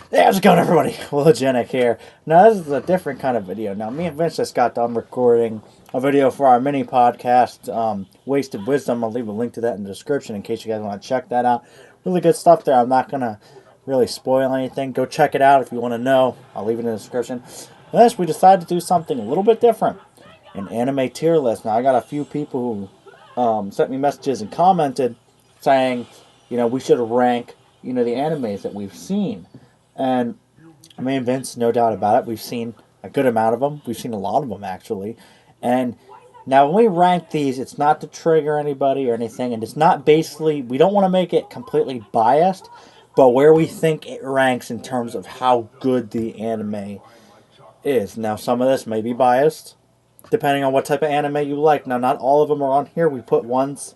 Hey, how's it going, everybody? Willogenic here. Now, this is a different kind of video. Now, me and Vince just got done recording a video for our mini podcast, Wasted Wisdom. I'll leave a link to that in the description in case you guys want to check that out. Really good stuff there. I'm not going to really spoil anything. Go check it out if you want to know. I'll leave it in the description. Next, we decided to do something a little bit different. An anime tier list. Now, I got a few people who sent me messages and commented saying, we should rank, the animes that we've seen. And me and Vince, no doubt about it, we've seen a good amount of them. We've seen a lot of them, actually. And now, when we rank these, it's not to trigger anybody or anything. And it's not basically, we don't want to make it completely biased, but where we think it ranks in terms of how good the anime is. Now, some of this may be biased, depending on what type of anime you like. Now, not all of them are on here. We put ones,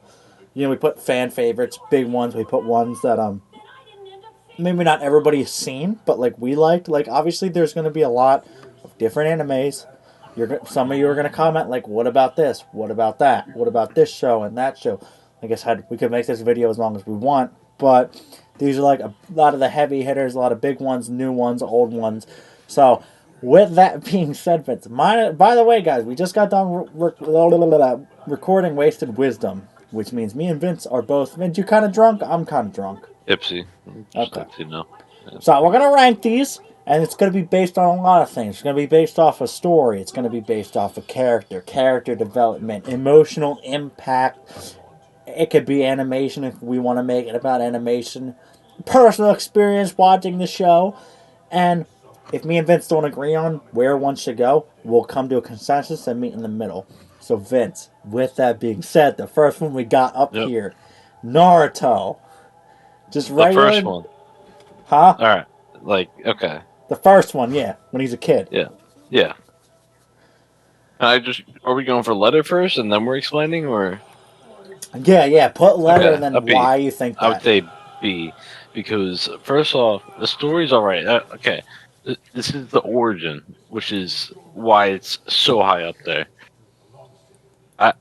we put fan favorites, big ones. We put ones that, maybe not everybody's seen, but like we liked. Like obviously, there's going to be a lot of different animes. Some of you are going to comment like, "What about this? What about that? What about this show and that show?" Like I said, we could make this video as long as we want, but these are like a lot of the heavy hitters, a lot of big ones, new ones, old ones. So, with that being said, Vince, by the way, guys, we just got done recording Wasted Wisdom, which means me and Vince are both. Vince, you kind of drunk? I'm kind of drunk. Ipsy. Just Okay. Ipsy now. Yeah. So we're gonna rank these, and it's gonna be based on a lot of things. It's gonna be based off a story. It's gonna be based off a character development, emotional impact. It could be animation if we want to make it about animation, personal experience watching the show, and if me and Vince don't agree on where one should go, we'll come to a consensus and meet in the middle. So Vince, with that being said, the first one we got up Yep. here, Naruto. Just The first regular, one. huh? All right. Okay. The first one, yeah, when he's a kid. Yeah. Yeah. Are we going for letter first and then we're explaining, or? Yeah. Put letter and Okay, a then B. why you think I would that. say B, because first off, the story's all right. Okay. This is the origin, which is why it's so high up there. I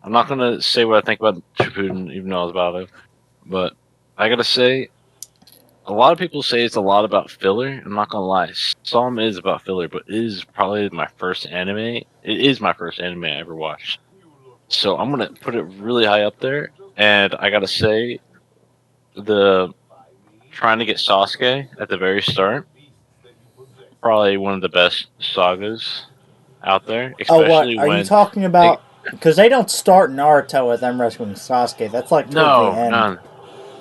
I'm not gonna say what I think about Shippuden, even though I was about it, but I gotta say a lot of people say it's a lot about filler. I'm not gonna lie, some is about filler, but it is probably my first anime. It is my first anime I ever watched, so I'm gonna put it really high up there. And I gotta say, the trying to get Sasuke at the very start, probably one of the best sagas out there, Oh, what especially are you when talking it, about? Because they don't start Naruto with them rescuing Sasuke. That's like towards the no, end. no,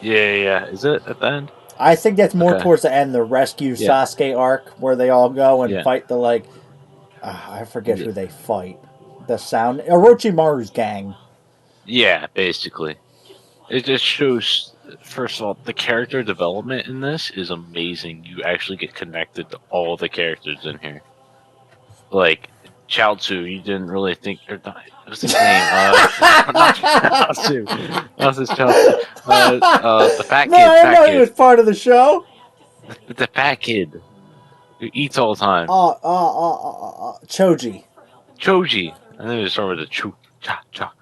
yeah. Is it at the end? I think that's more Okay, towards the end, the rescue yeah, Sasuke arc, where they all go and yeah, fight the like. I forget yeah, who they fight. The sound Orochimaru's gang. yeah, basically. It just shows, first of all, the character development in this is amazing. You actually get connected to all the characters in here. Like Chaozu, you didn't really think. Or not, what's his name? Not Chaozu. What's his Chaozu? The fat No, kid. I didn't Fat know he kid. was part of the show. The fat kid who eats all the time. Choji. Choji. I think it started with a chu cha cha.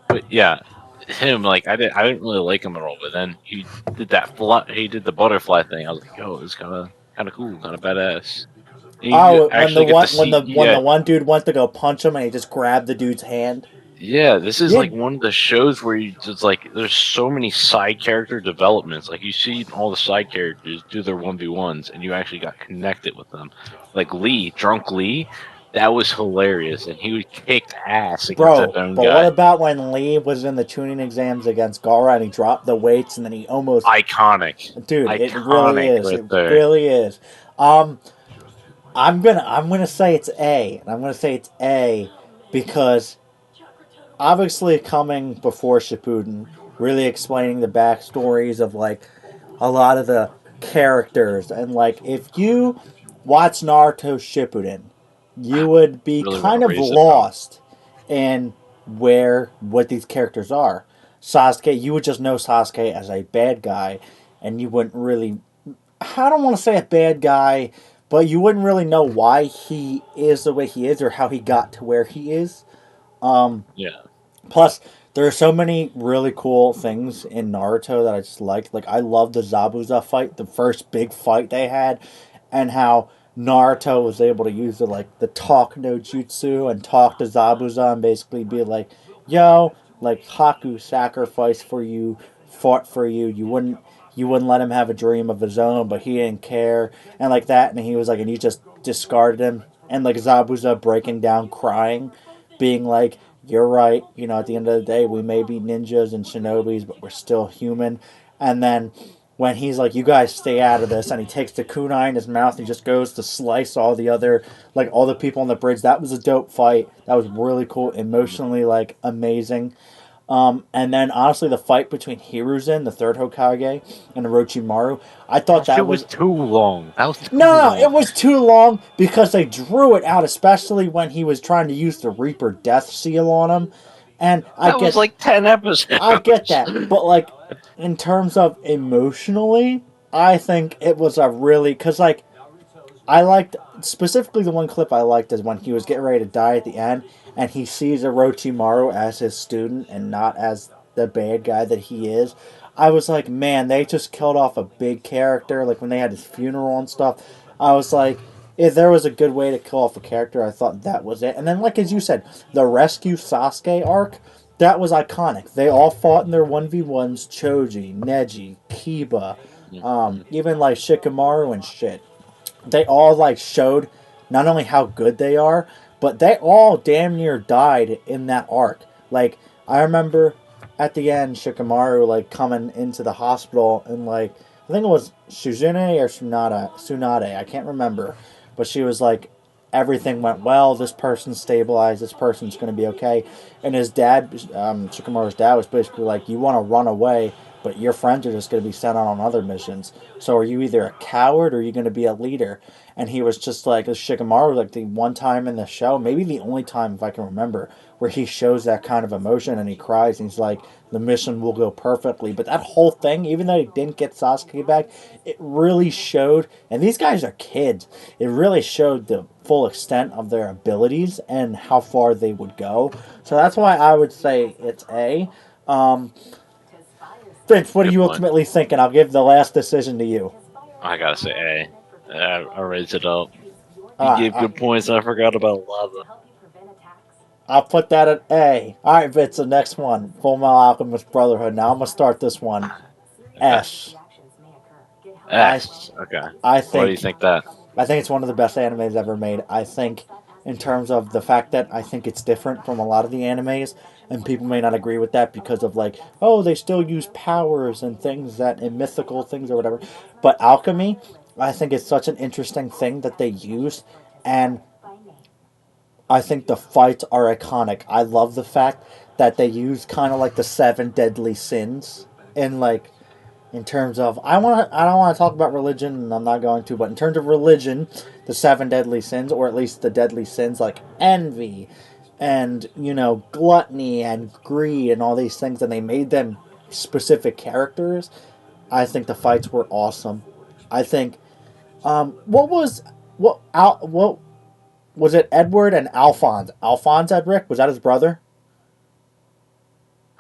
But yeah, him, like I didn't really like him at all. But then he did that he did the butterfly thing. I was like, yo, it's kind of cool, kind of badass. And you Oh, when the actually get to one when see, the one dude went to go punch him and he just grabbed the dude's hand. yeah, this is Yeah, like one of the shows where you just like there's so many side character developments. Like you see all the side characters do their 1v1s, and you actually got connected with them. Like Lee, drunk Lee, that was hilarious, and he would kick ass against that bro. own But what guy. about when Lee was in the tuning exams against Gara and he dropped the weights and then he almost, Iconic, dude, it really iconic is. right It there. really is. Um, I'm gonna say it's A, and I'm gonna say it's A because obviously coming before Shippuden, really explaining the backstories of like a lot of the characters, and like if you watch Naruto Shippuden, you would be Really want kind to of raise it, bro. lost in what these characters are. Sasuke, you would just know Sasuke as a bad guy, and you wouldn't really. I don't want to say a bad guy, but you wouldn't really know why he is the way he is or how he got to where he is. Um, Yeah, Plus, There are so many really cool things in Naruto that I just liked. Like I love the Zabuza fight, the first big fight they had, and how Naruto was able to use the talk no jutsu and talk to Zabuza and basically be like, "Yo, like Haku sacrificed for you, fought for you. You wouldn't let him have a dream of his own, but he didn't care and like that." And he was like, and you just discarded him. And like Zabuza breaking down, crying, being like, "You're right. You know, at the end of the day, we may be ninjas and shinobis, but we're still human." And then when he's like, "You guys stay out of this," and he takes the kunai in his mouth, and he just goes to slice all the other, like all the people on the bridge. That was a dope fight. That was really cool, emotionally like amazing. And then honestly, the fight between Hiruzen, the third Hokage, and Orochimaru, I thought That shit that was was too long. That was too no, long. it was too long because they drew it out, especially when he was trying to use the Reaper Death Seal on him. And That was like 10 I get episodes. that, but like in terms of emotionally, I think it was a really because like I liked specifically the one clip I liked is when he was getting ready to die at the end, and he sees Orochimaru as his student and not as the bad guy that he is. I was like, man, they just killed off a big character. Like when they had his funeral and stuff, I was like, if there was a good way to kill off a character, I thought that was it. And then, like as you said, the rescue Sasuke arc. That was iconic. They all fought in their 1v1s. Choji, Neji, Kiba, Mhm. even like Shikamaru and shit. They all like showed not only how good they are, but they all damn near died in that arc. Like I remember at the end, Shikamaru like coming into the hospital and like I think it was Shizune or Tsunade, I can't remember, but she was like, everything went well. This person's stabilized. This person's going to be okay. And his dad, Shikamaru's dad, was basically like, "You want to run away, but your friends are just going to be sent out on other missions. So are you either a coward or are you going to be a leader?" And he was just like, Shikamaru, like the one time in the show, maybe the only time if I can remember, where he shows that kind of emotion and he cries and he's like, "The mission will go perfectly." But that whole thing, even though he didn't get Sasuke back, it really showed, and these guys are kids, it really showed the full extent of their abilities and how far they would go. So that's why I would say it's A. Um, Vince, what are Good you point. ultimately thinking? I'll give the last decision to you. I gotta say, hey, I raised it up. You All right, gave good points, and I forgot about lava. I'll put that at A. All right, Vince, the next one, Full Metal Alchemist Brotherhood. Now I'm gonna start this one. Okay. S. I, S. Okay. I Why do you think think that? I think it's one of the best animes ever made. I think, in terms of the fact that I think it's different from a lot of the animes, and people may not agree with that because of like, oh, they still use powers and things that and mythical things or whatever. But alchemy, I think it's such an interesting thing that they use, and I think the fights are iconic. I love the fact that they use kind of like the seven deadly sins in like in terms of I don't want to talk about religion and I'm not going to, but in terms of religion, the seven deadly sins or at least the deadly sins like envy and gluttony and greed and all these things, and they made them specific characters. I think the fights were awesome. I think what was it, Edward and Alphonse? Alphonse Edric, was that his brother?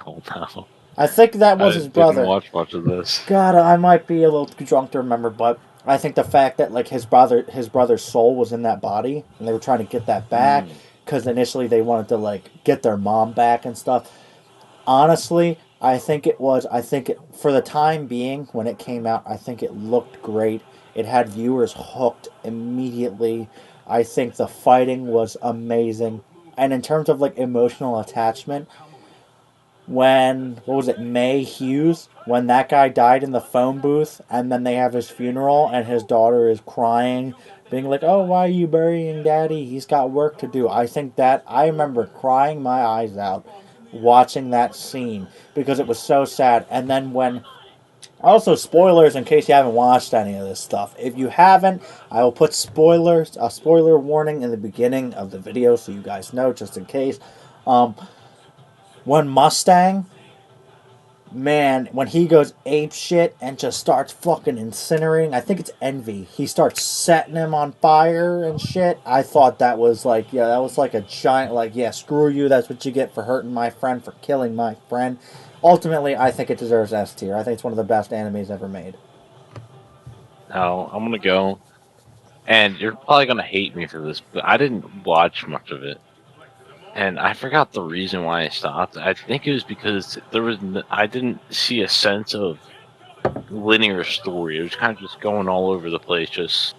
Oh no, I think that was I his didn't brother. watch much of this. God, I might be a little too drunk to remember, but I think the fact that like his brother's soul was in that body, and they were trying to get that back Mm. because initially they wanted to like get their mom back and stuff. Honestly, I think it was. I think for the time being when it came out, I think it looked great. It had viewers hooked immediately. I think the fighting was amazing, and in terms of like emotional attachment, when what was it, May Hughes, when that guy died in the phone booth and then they have his funeral and his daughter is crying, being like, "Oh, why are you burying daddy? He's got work to do." I think that I remember crying my eyes out watching that scene because it was so sad. And then when also, spoilers in case you haven't watched any of this stuff. If you haven't, I will put a spoiler warning in the beginning of the video so you guys know, just in case. Um, when Mustang man, when he goes ape shit and just starts fucking incinerating, I think it's Envy. He starts setting him on fire and shit. I thought that was like, yeah, that was like a giant, like, yeah, screw you. That's what you get for hurting my friend, for killing my friend. Ultimately, I think it deserves S tier. I think it's one of the best animes ever made. Now I'm gonna go, and you're probably gonna hate me for this, but I didn't watch much of it, and I forgot the reason why I stopped. I think it was because I didn't see a sense of linear story. It was kind of just going all over the place, just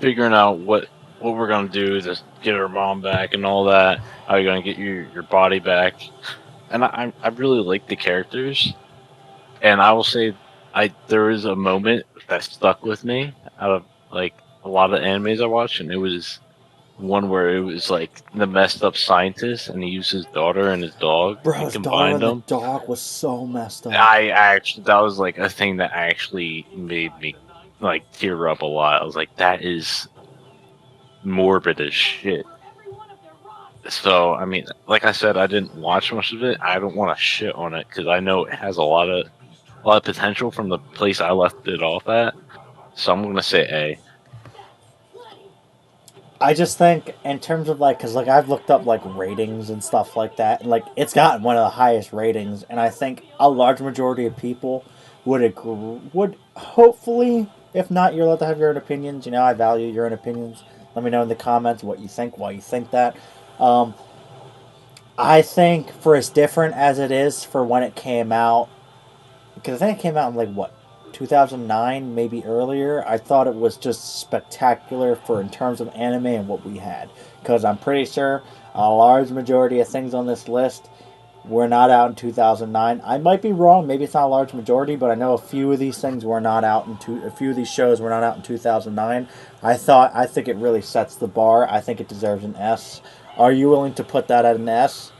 figuring out what we're gonna do to get our mom back and all that. How you're gonna get your body back, and I really like the characters, and I will say there is a moment that stuck with me out of like a lot of animes I watched, and it was one where it was like the messed up scientist, and he used his daughter and his dog Bro, and his daughter combined and the them. dog was so messed up. I actually that was like a thing that actually made me like tear up a lot. I was like, that is morbid as shit. So I mean, like I said, I didn't watch much of it. I don't want to shit on it because I know it has a lot of potential from the place I left it off at. So I'm gonna say A. I just think in terms of like, cause like I've looked up like ratings and stuff like that, and like it's gotten one of the highest ratings, and I think a large majority of people would agree, would hopefully, if not, you're allowed to have your own opinions. You know, I value your own opinions. Let me know in the comments what you think, why you think that. Um, I think for as different as it is for when it came out, because I think it came out in like what 2009, maybe earlier. I thought it was just spectacular for in terms of anime and what we had. Because I'm pretty sure a large majority of things on this list were not out in 2009. I might be wrong. Maybe it's not a large majority, but I know a few of these things were not out a few of these shows were not out in 2009. I think it really sets the bar. I think it deserves an S. Are you willing to put that at an S?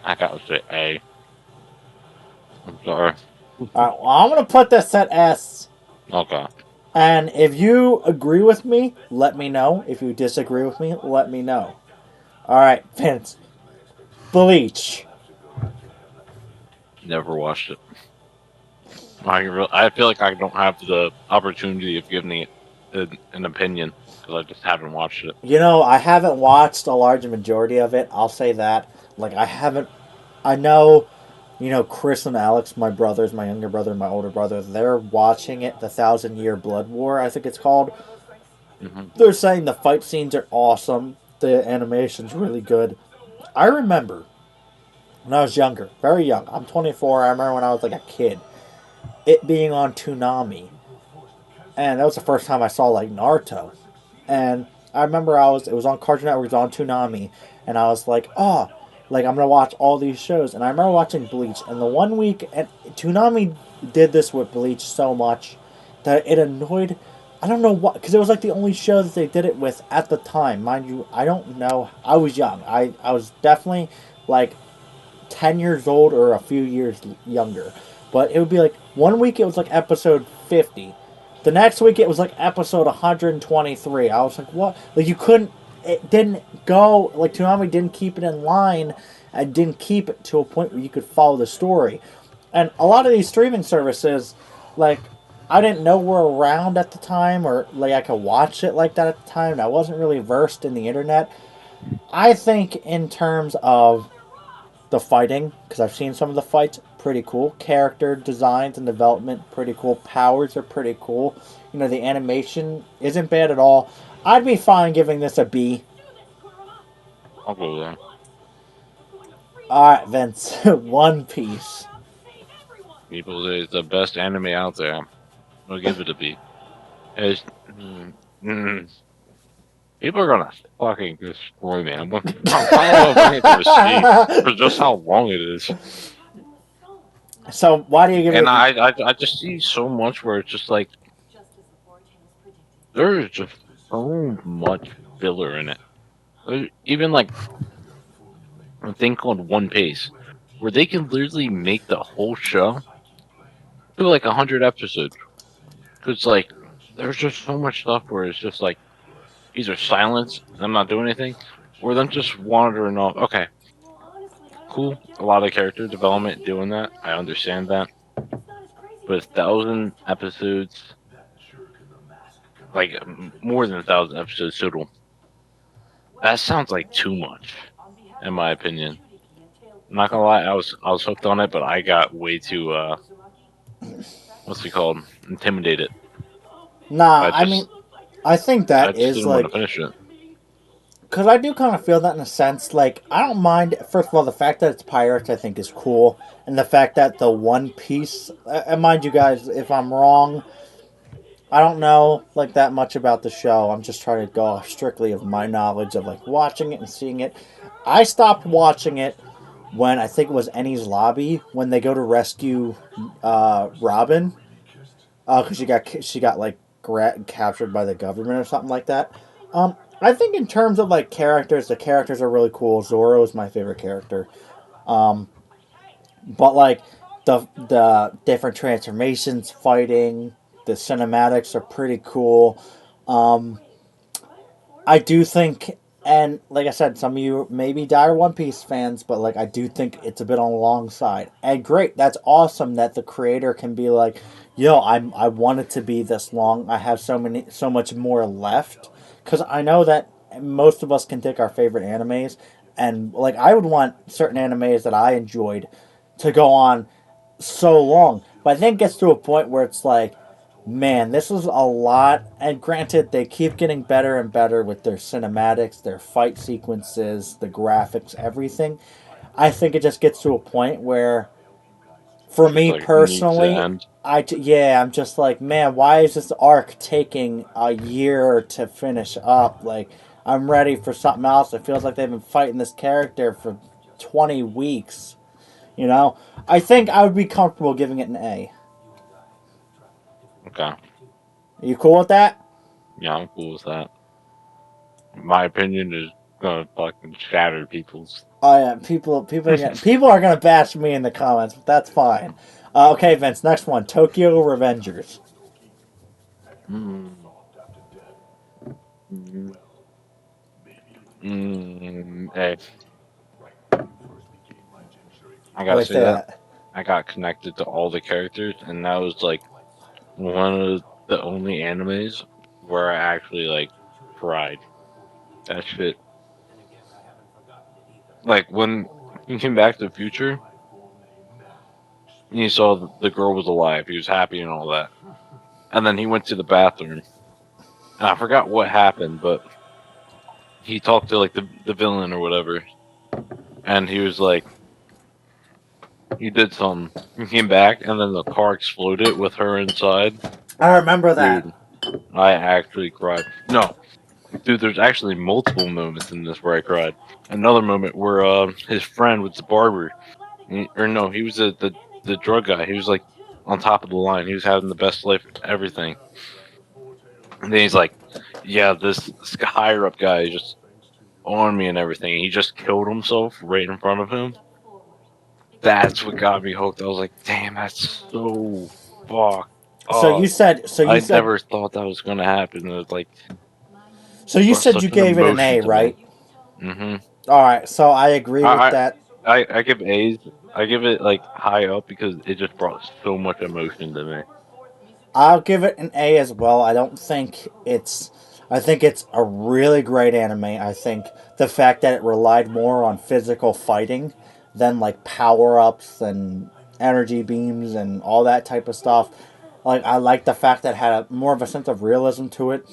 I gotta say A. I'm sorry. All right, well, I'm gonna put this at S. Okay. And if you agree with me, let me know. If you disagree with me, let me know. All right, Vince. Bleach. Never watched it. I feel like I don't have the opportunity of giving it an opinion because I just haven't watched it. You know, I haven't watched a large majority of it. I'll say that. Like, I haven't. I know, Chris and Alex, my brothers, my younger brother and my older brother, they're watching it, the Thousand Year Blood War, I think it's called. Hmm. They're saying the fight scenes are awesome. The animation's really good. I remember when I was younger, very young. I'm 24. I remember when I was like a kid, it being on Toonami, and that was the first time I saw like Naruto. And I remember it was on Cartoon Network, it was on Toonami, and I was like, oh, like I'm gonna watch all these shows. And I remember watching Bleach, and the one week, and Toonami did this with Bleach so much that it annoyed. I don't know what, because it was like the only show that they did it with at the time, mind you. I don't know. I was young. I was definitely like 10 years old or a few years younger. But it would be like one week it was like episode 50. The next week it was like episode 123. I was like, what? Like, you couldn't, it didn't go, like, Toonami didn't keep it in line and didn't keep it to a point where you could follow the story. And a lot of these streaming services, like, I didn't know were around at the time, or like I could watch it like that at the time. And I wasn't really versed in the internet. I think in terms of the fighting, because I've seen some of the fights, pretty cool. Character designs and development, pretty cool. Powers are pretty cool. The animation isn't bad at all. I'd be fine giving this a B. I'll go there. Alright, Vince. One Piece. People say it's the best anime out there. I'll give it a B. It's, mm, mm, People are gonna fucking destroy me. I'm probably gonna bring it to a C for just how long it is. So, why do you give And it. I just see so much where it's just like there is just so much filler in it. Even like a thing called One Piece, where they can literally make the whole show to like 100 episodes. Cause like there's just so much stuff where it's just like either silence and I'm not doing anything, or them just wandering off. Okay, Cool. A lot of character development doing that. I understand that. But 1,000 episodes, like more than 1,000 episodes total, that sounds like too much, in my opinion. I'm not gonna lie, I was hooked on it, but I got way too what's it called? Intimidated. Nah, I I mean, just I think I that just is didn't want to like, finish it. because I do kind of feel that in a sense. Like, I don't mind. First of all, the fact that it's pirates, I think, is cool, and the fact that the One Piece. And mind you guys, if I'm wrong, I don't know like that much about the show. I'm just trying to go off strictly of my knowledge of like watching it and seeing it. I stopped watching it when I think it was Ennie's Lobby when they go to rescue Robin because she got like captured by the government or something like that. I think in terms of like characters, the characters are really cool. Zoro is my favorite character. Um, but like the different transformations, fighting, the cinematics are pretty cool. Um, I do think, and like I said, some of you may be dire One Piece fans, but like I do think it's a bit on the long side. And great, that's awesome that the creator can be like, yo, I want it to be this long. I have so much more left because I know that most of us can take our favorite animes, and like I would want certain animes that I enjoyed to go on so long. But I think it gets to a point where it's like, man, this is a lot. And granted, they keep getting better and better with their cinematics, their fight sequences, the graphics, everything. I think it just gets to a point where, for Just me like needs to personally, end. yeah, I'm just like, man, why is this arc taking a year to finish up? Like, I'm ready for something else. It feels like they've been fighting this character for 20 weeks. You know, I think I would be comfortable giving it an A. Okay. Are you cool with that? Yeah, I'm cool with that. My opinion is gonna fucking shatter people's. Oh yeah, people are gonna bash me in the comments, but that's fine. Okay, Vince. Next one, Tokyo Revengers. mm, mm, hey, I Why gotta do I say say that that? I got connected to all the characters, and that was like one of the only animes where I actually like cried. That shit. Like when he came back to the future, and he saw the girl was alive. He was happy and all that, and then he went to the bathroom, and I forgot what happened, but he talked to like the villain or whatever, and he was like, he did something. He came back, and then the car exploded with her inside. I remember that. Dude, I actually cried. No, dude, there's actually multiple moments in this where I cried. Another moment where his friend was the barber, or no, he was the drug guy. He was like on top of the line. He was having the best life, everything. And then he's like, "Yeah, this higher up guy is just on me and everything." He just killed himself right in front of him. That's what got me hooked. I was like, "Damn, that's so fucked So you up." said, so you I said, never thought that was gonna happen. It was like so you brought said you such an gave it an emotion A, to me. right? hmm All right. So I agree with I, that. I give A's. I give it like high up because it just brought so much emotion to me. I'll give it an A as well. I think it's a really great anime. I think the fact that it relied more on physical fighting than like power ups and energy beams and all that type of stuff. Like I like the fact that it had more of a sense of realism to it.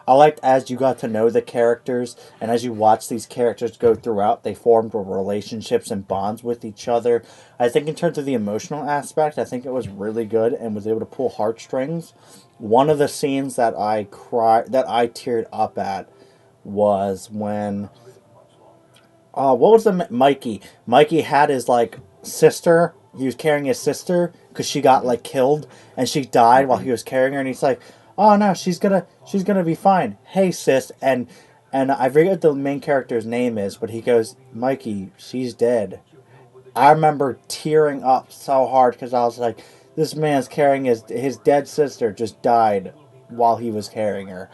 I liked as you got to know the characters and as you watch these characters go throughout, they formed relationships and bonds with each other. I think in terms of the emotional aspect, I think it was really good and was able to pull heartstrings. One of the scenes that I teared up at was when what was the Mikey? Mikey had his like sister. He was carrying his sister because she got like killed and she died while hmm he was carrying her. And he's like, "Oh no, she's gonna be fine. Hey sis," and I forget what the main character's name is, but he goes, "Mikey, she's dead." I remember tearing up so hard because I was like, "This man's carrying his dead sister just died while he was carrying her,"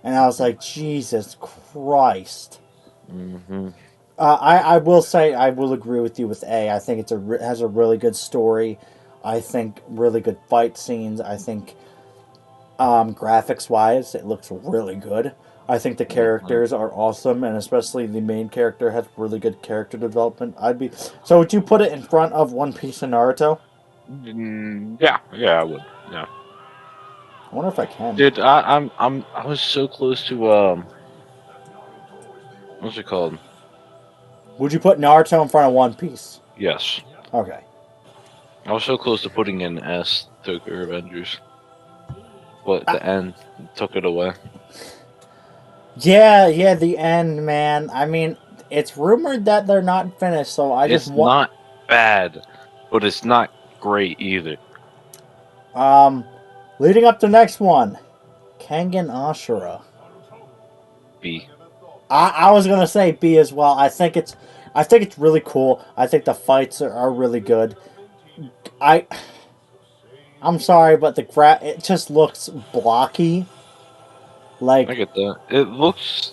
and I was like, "Jesus Christ." hmm I will say I will agree with you with A. I think has a really good story. I think really good fight scenes. I think graphics wise, it looks really good. I think the Mhm. characters are awesome, and especially the main character has really good character development. I'd be so. Would you put it in front of One Piece and Naruto? Yeah, yeah, I would. Yeah, I wonder if I can. dude, I was so close to what's it called? Would you put Naruto in front of One Piece? Yes, Okay. I was so close to putting in S Tokyo Revengers, but Uh, the end took it away. yeah, yeah. The end, man. I mean, it's rumored that they're not finished, so I just It's want. not bad, but it's not great either. Um, leading up to next one, Kengan Ashura. B. I was gonna say B as well. I think it's really cool. I think the fights are really good. I I'm sorry, but it just looks blocky. I Like get that. It looks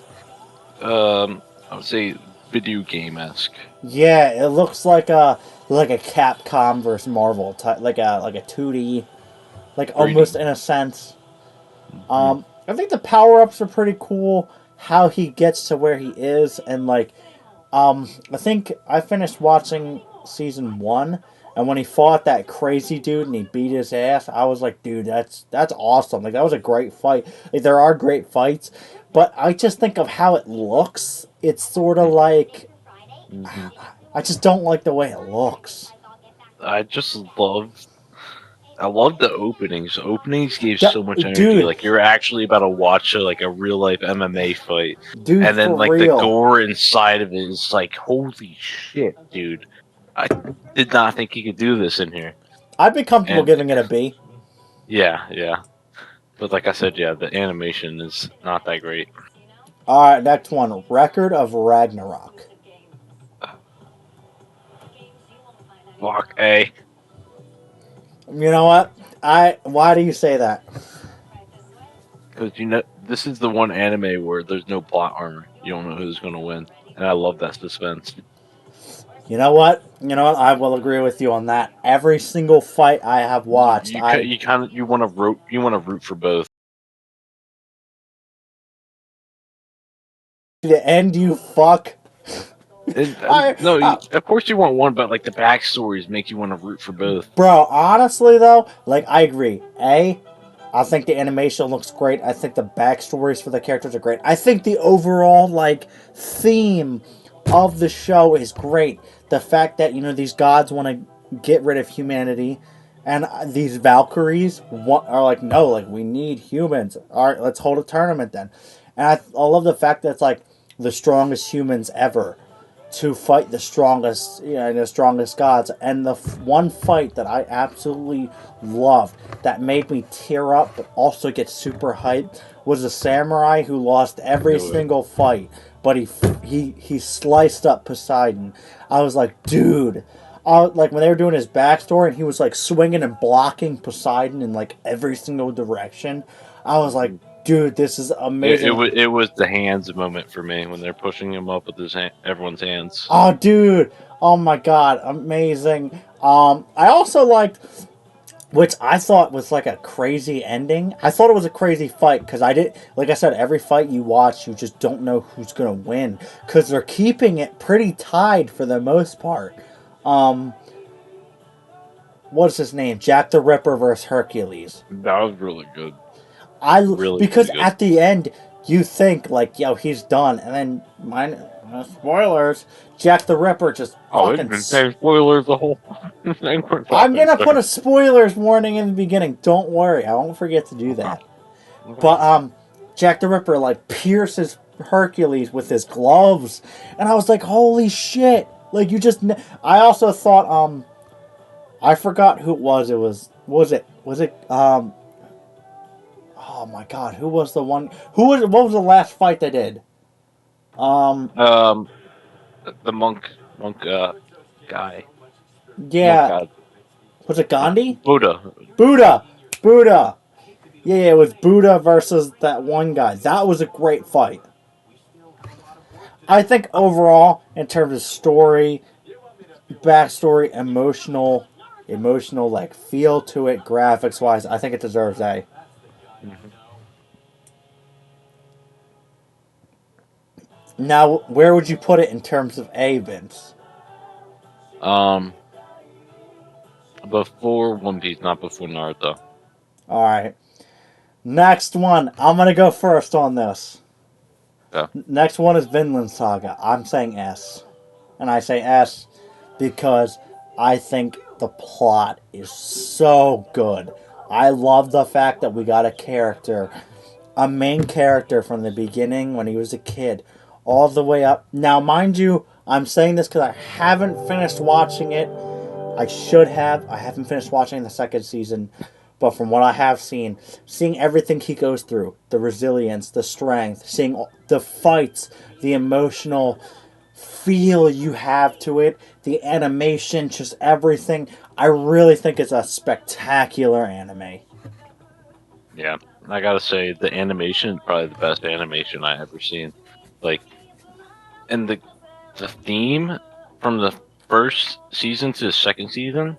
I would say video game esque. yeah, it looks like a Capcom versus Marvel type, like a 2D, like 3D. almost in a sense. Hmm. I think the power ups are pretty cool. How he gets to where he is, and I think I finished watching season one, and when he fought that crazy dude and he beat his ass, I was like, dude, that's awesome. Like that was a great fight. Like there are great fights, but I just think of how it looks. It's sort of like Hmm. I just don't like the way it looks. I just love I love the openings. The openings gave D- so much energy. dude, Like you're actually about to watch like a real life MMA fight, dude, and then for like the real. gore inside of it is like holy shit, dude. I did not think he could do this in here. I'd be comfortable And giving it a B. yeah, yeah. But like I said, yeah, the animation is not that great. All right, next one, Record of Ragnarok. Fuck A. You know what? I Why do you say that? Because you know this is the one anime where there's no plot armor. You don't know who's gonna win, and I love that suspense. You know what? You know what? I will agree with you on that. Every single fight I have watched, You kind of you want to root for both. the end you fuck. I No, of course you want one, but like the backstories make you want to root for both. Bro, honestly though, like I agree. I think the animation looks great. I think the backstories for the characters are great. I think the overall theme of the show is great. The fact that these gods want to get rid of humanity, and these Valkyries are like, no, like we need humans. All right, let's hold a tournament then. And I love the fact that it's like the strongest humans ever to fight the strongest, the strongest gods. And the one fight that I absolutely loved that made me tear up, but also get super hyped, was a samurai who lost every No way. single fight, but he sliced up Poseidon. I was like, dude. Like when they were doing his backstory and he was like swinging and blocking Poseidon in like every single direction, I was like, Mhm. dude, this is amazing. It was the hands moment for me when they're pushing him up with everyone's hands. Oh, dude. Oh my god, amazing. I also liked, which I thought was like a crazy ending. I thought it was a crazy fight because like I said, every fight you watch, you just don't know who's gonna win because they're keeping it pretty tied for the most part. Um, what's his name? Jack the Ripper versus Hercules. That was really good, I really Because really good. at the end you think like, yo, he's done, and then spoilers, Jack the Ripper just Oh, they've fucking been saying spoilers the whole thing for I'm talking. gonna put Sorry. a spoilers warning in the beginning. Don't worry, I won't forget to do Okay. that. Okay. But Jack the Ripper like pierces Hercules with his gloves, and I was like, holy shit! Like you just. I also thought I forgot who it was. Oh my god, who was the one? Who was What was the last fight they did? Um, Um, the monk guy, monk yeah, god, was it Gandhi? Buddha. Buddha, Buddha. Yeah, it was Buddha versus that one guy. That was a great fight. I think overall, in terms of story, backstory, emotional like feel to it, graphics wise, I think it deserves A. Mhm. Now, where would you put it in terms of A, Vince? Um, before One Piece, not before Naruto. All right. Next one. I'm gonna go first on this. Yeah. Next one is Vinland Saga. I'm saying S, and I say S because I think the plot is so good. I love the fact that we got a main character from the beginning when he was a kid, all the way up. Now, mind you, I'm saying this because I haven't finished watching it. I should have. I haven't finished watching the second season, but from what I have seen, seeing everything he goes through, the resilience, the strength, seeing the fights, the emotional feel you have to it, the animation, just everything. I really think it's a spectacular anime. Yeah. I gotta say, the animation is probably the best animation I ever seen. Like, and the theme from the first season to the second season,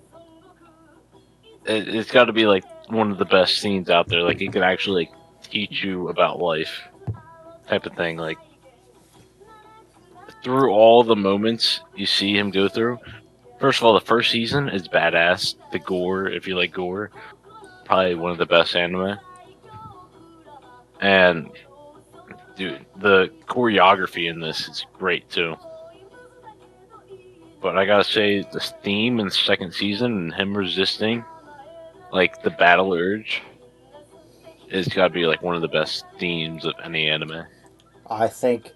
it's got to be like one of the best scenes out there. Like, it could actually like, teach you about life, type of thing. Like, through all the moments you see him go through. First of all, the first season is badass. The gore, if you like gore, probably one of the best anime. And dude, the choreography in this is great too. But I gotta say, this theme in the second season and him resisting like the battle urge is gotta be like one of the best themes of any anime. I think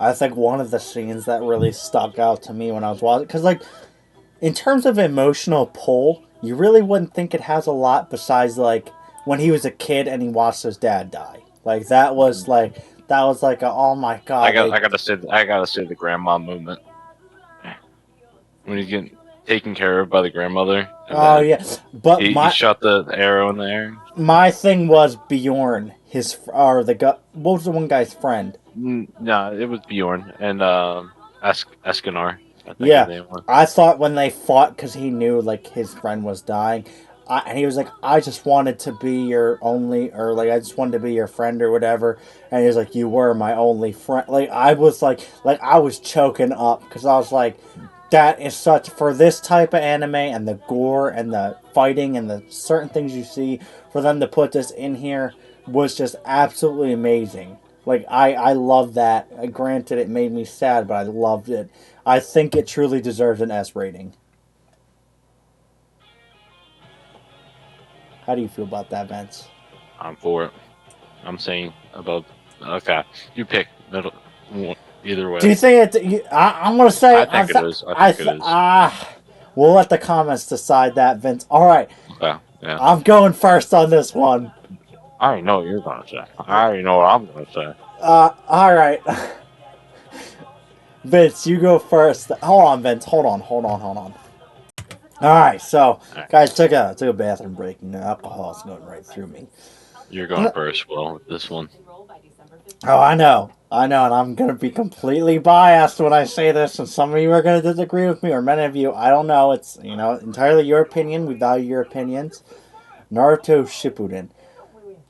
I think one of the scenes that really stuck out to me when I was watching, because like in terms of emotional pull, you really wouldn't think it has a lot besides like when he was a kid and he watched his dad die. Like that was like a, oh my god, like I gotta say the grandma moment when he's getting taken care of by the grandmother, and oh then yeah. But he shot the arrow in the air. my thing was Bjorn, his or the guy. What was the one guy's friend? No, it was Bjorn and Escanar. I think his Yeah, name was. I thought when they fought because he knew like his friend was dying, and he was like, "I just wanted to be your only," or like, "I just wanted to be your friend," or whatever. And he was like, "You were my only friend." Like I was like I was choking up because I was like, "That is such for this type of anime and the gore and the fighting and the certain things you see for them to put this in here was just absolutely amazing." Like I love that. Granted, it made me sad, but I loved it. I think it truly deserves an S rating. How do you feel about that, Vince? I'm for it. I'm saying about okay. You pick middle either Do way. you think I'm gonna say I think it is. I I think it th- is. ah. We'll let the comments decide that, Vince. All right, Okay. Yeah. I'm going first on this one. I already know what you're gonna say. I already know what I'm gonna say. All right, Vince, you go first. Hold on, Vince. Hold on. All right, so All right. guys, took a bathroom break, and the alcohol's going right through me. You're going first, Will, with this one. Oh, I know, and I'm gonna be completely biased when I say this, and some of you are gonna disagree with me, or many of you, I don't know. It's entirely your opinion. We value your opinions. Naruto Shippuden.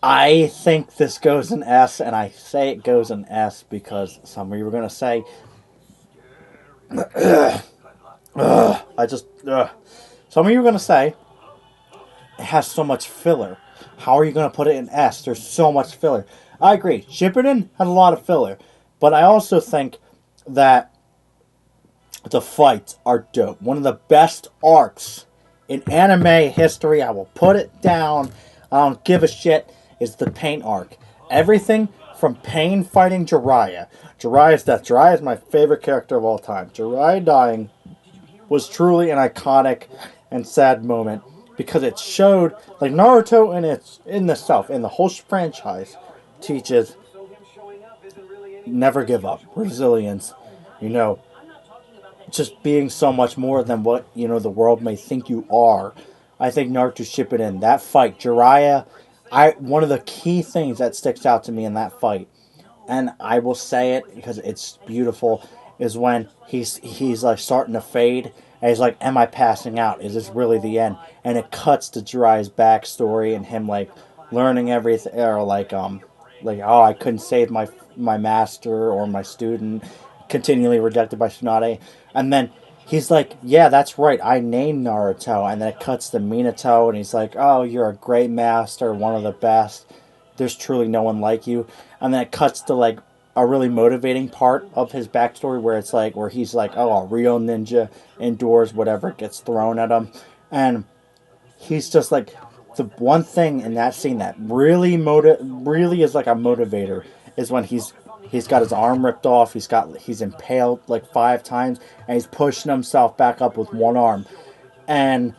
I think this goes in S, and I say it goes in S because some of you were gonna say, I just, some of you are gonna say it has so much filler. How are you gonna put it in S? There's so much filler. I agree. Shippuden had a lot of filler, but I also think that the fights are dope. One of the best arcs in anime history. I will put it down. I don't give a shit. Is the Pain arc. Everything from Pain fighting Jiraiya. Jiraiya's death. Jiraiya is my favorite character of all time. Jiraiya dying was truly an iconic and sad moment because it showed like Naruto in itself in the whole franchise teaches never give up, resilience, you know, just being so much more than what the world may think you are. I think Naruto Shippuden, that fight, Jiraiya, I one of the key things that sticks out to me in that fight and I will say it because it's beautiful, is when he's like starting to fade, and he's like, "Am I passing out? Is this really the end?" And it cuts to Jiraiya's backstory and him like learning everything, or like oh, I couldn't save my master or my student, continually rejected by Tsunade, and then he's like, "Yeah, that's right. I named Naruto," and then it cuts to Minato, and he's like, "Oh, you're a great master, one of the best. There's truly no one like you." And then it cuts to like a really motivating part of his backstory where it's like where he's like, "Oh, a real ninja endures whatever gets thrown at him," and he's just like the one thing in that scene that really is like a motivator is when he's got his arm ripped off, he's impaled like 5 times, and he's pushing himself back up with one arm, and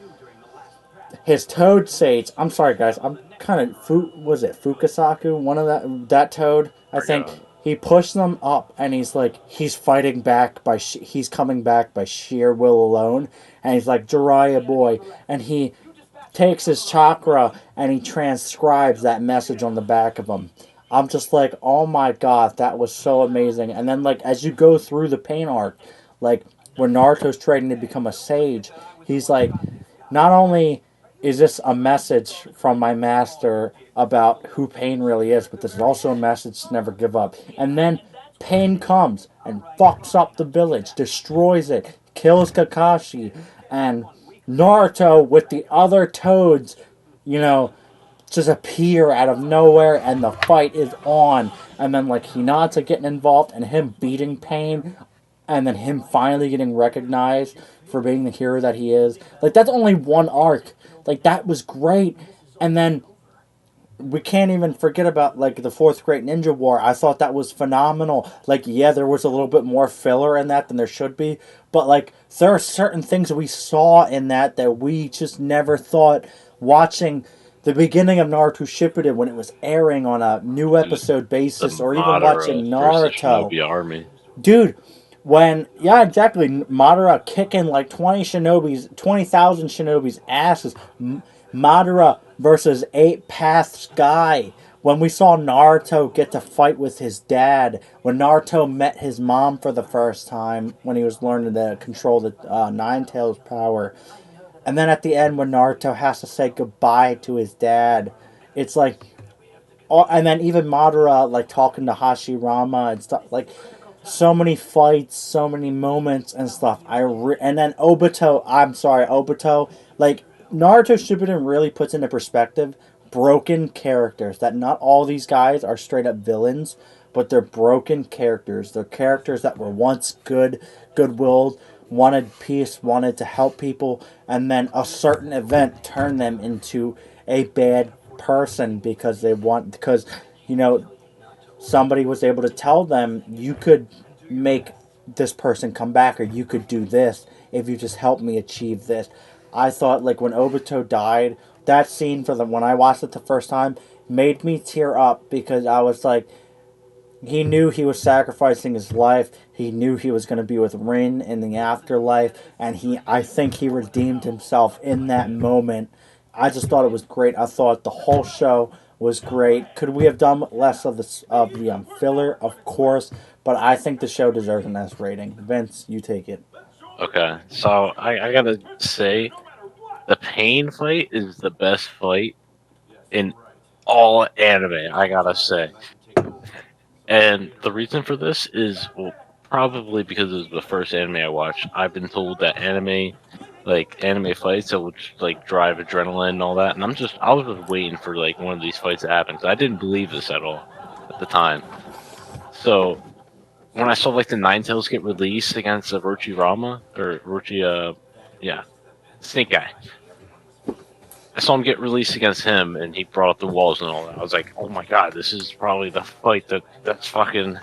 his toad sage. I'm sorry, guys. I'm kind of was it Fukasaku? One of that toad. I think Forgot. he pushed them up, and he's fighting back he's coming back by sheer will alone, and he's like Jiraiya boy, and he takes his chakra and he transcribes that message on the back of him. I'm just like, oh my god, that was so amazing. And then like as you go through the pain arc, like when Naruto's training to become a sage, he's like, not only is this a message from my master about who Pain really is, but this is also a message to never give up. And then Pain comes and fucks up the village, destroys it, kills Kakashi, and Naruto with the other toads, you know, just appear out of nowhere and the fight is on. And then like Hinata getting involved and him beating Pain and then him finally getting recognized for being the hero that he is. Like that's only one arc. Like that was great. And then we can't even forget about like the fourth Great Ninja War. I thought that was phenomenal. Like yeah, there was a little bit more filler in that than there should be, but like there are certain things we saw in that we just never thought watching the beginning of Naruto Shippuden when it was airing on a new Dude, episode the basis, or even Madara watching versus Naruto. Shinobi Army. Dude, when yeah, exactly, Madara kicking like 20,000 shinobis asses. Madara versus 8 Paths Guy. When we saw Naruto get to fight with his dad, when Naruto met his mom for the first time, when he was learning to control the Nine Tails power, and then at the end when Naruto has to say goodbye to his dad, it's like, oh, and then even Madara like talking to Hashirama and stuff like so many fights, so many moments and stuff. And then Obito. I'm sorry, Obito. Like Naruto Shippuden really puts into perspective broken characters. That not all these guys are straight up villains, but they're broken characters. They're characters that were once goodwilled, wanted peace, wanted to help people, and then a certain event turned them into a bad person because you know somebody was able to tell them you could make this person come back or you could do this if you just help me achieve this. I thought like when Obito died, that scene for the when I watched it the first time made me tear up because I was like he knew he was sacrificing his life. He knew he was going to be with Rin in the afterlife, and I think he redeemed himself in that moment. I just thought it was great. I thought the whole show was great. Could we have done less of the filler? Of course, but I think the show deserves an S rating. Vince, you take it. Okay, so I gotta say, the pain fight is the best fight in all anime. I gotta say, and the reason for this is well, probably because it was the first anime I watched. I've been told that anime fights, that would like drive adrenaline and all that, and I was just waiting for like one of these fights to happen. 'Cause I didn't believe this at all at the time. So when I saw like the Nine Tails get released against yeah, Snake Guy. I saw him get released against him, and he brought up the walls and all that. I was like, oh my god, this is probably the fight that's fucking.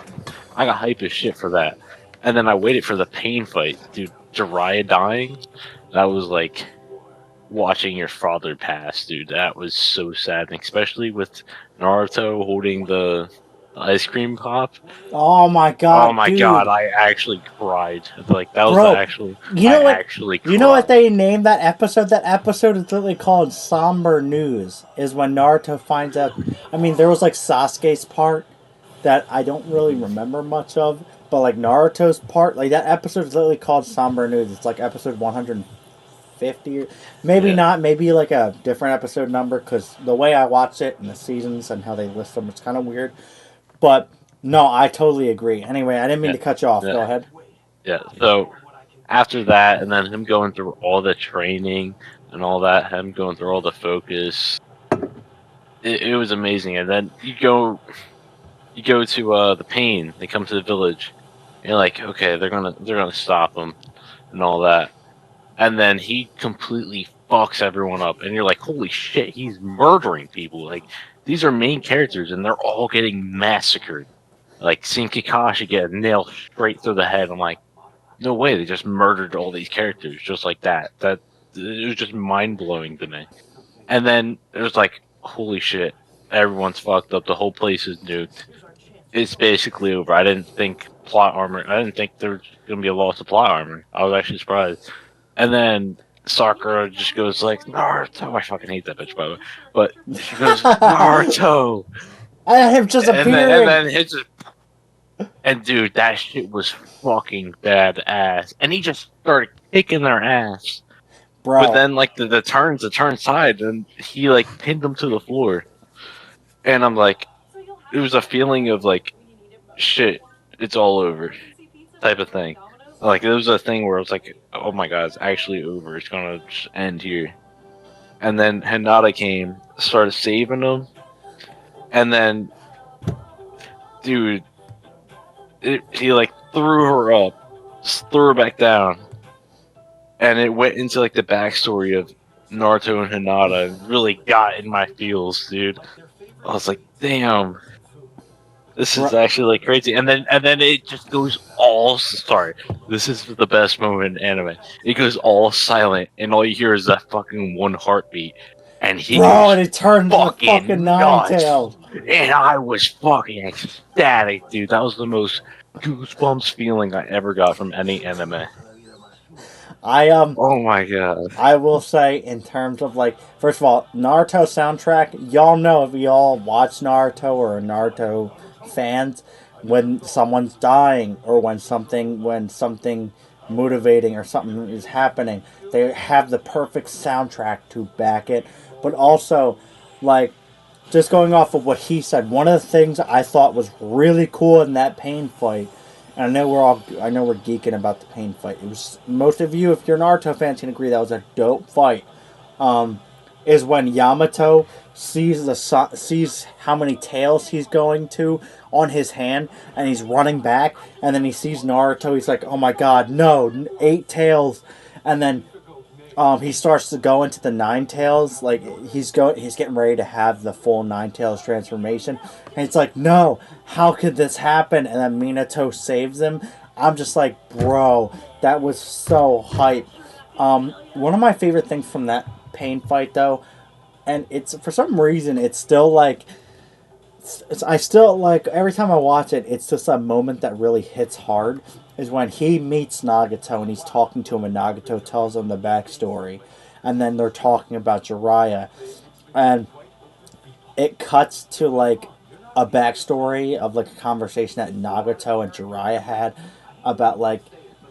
I got hype as shit for that. And then I waited for the pain fight, dude. Jiraiya dying. That was like watching your father pass, dude. That was so sad, especially with Naruto holding the ice cream pop. Oh my Oh god, my god, dude, I actually cried. Like that was the bro! actual. You I know what? actually You know what cried. they named that episode? That episode is literally called "Somber News." Is when Naruto finds out. I mean, there was like Sasuke's part, that I don't really remember much of. But like Naruto's part, like that episode is literally called Somber News. It's like episode 150, maybe Yeah, not, maybe like a different episode number because the way I watch it and the seasons and how they list them, it's kind of weird. But no, I totally agree. Anyway, I didn't mean yeah, to cut you off. yeah, Go ahead. yeah. So after that, and then him going through all the training and all that, him going through all the focus, it was amazing. And then you go to the pain. They come to the village. And you're like, okay, they're gonna stop him and all that. And then he completely fucks everyone up, and you're like, holy shit, he's murdering people. Like these are main characters, and they're all getting massacred. Like seeing Kakashi get nailed straight through the head. I'm like, no way, they just murdered all these characters just like that. That it was just mind blowing to me. And then it was like, holy shit, everyone's fucked up. The whole place is nuked. It's basically over. I didn't think plot armor. I didn't think there was gonna be a loss of plot armor. I was actually surprised. And then Sakura just goes like, Naruto. I fucking hate that bitch, by the way. But she goes Naruto, I him just and appearing, then hits it. And dude, that shit was fucking badass. And he just started kicking their ass. But bro. then like the turn side, and he like pinned them to the floor. And I'm like, it was a feeling of like, shit, it's all over type of thing. Like it was a thing where I was like, oh my god, it's actually over. It's gonna just end here. And then Hinata came, started saving him, and then dude, he like threw her up, threw her back down, and it went into like the backstory of Naruto and Hinata, and really got in my feels, dude. I was like, damn, this is Bro, actually like crazy. And then it just goes all sorry. This is the best moment in anime. It goes all silent, and all you hear is that fucking one heartbeat, and he bro, goes and it turned to the fucking fucking Nine nuts. Tails. And I was fucking ecstatic, dude. That was the most goosebumps feeling I ever got from any anime. I Oh my god. I will say, in terms of like, first of all, Naruto soundtrack. Y'all know if y'all watch Naruto or are Naruto fans, when someone's dying or when something motivating or something is happening, they have the perfect soundtrack to back it. But also, like, just going off of what he said, one of the things I thought was really cool in that pain fight, and I know we're geeking about the pain fight. It was most of you, if you're Naruto fans, can agree that was a dope fight. Um, is when Yamato sees how many tails he's going to on his hand, and he's running back, and then he sees Naruto. He's like, "Oh my God, no, 8 tails!" And then he starts to go into the Nine Tails. Like he's getting ready to have the full Nine Tails transformation, and it's like, no, how could this happen? And then Minato saves him. I'm just like, bro, that was so hype. One of my favorite things from that pain fight though, and it's for some reason it's still like I still like every time I watch it, it's just a moment that really hits hard. Is when he meets Nagato and he's talking to him, and Nagato tells him the backstory, and then they're talking about Jiraiya, and it cuts to like a backstory of like a conversation that Nagato and Jiraiya had about like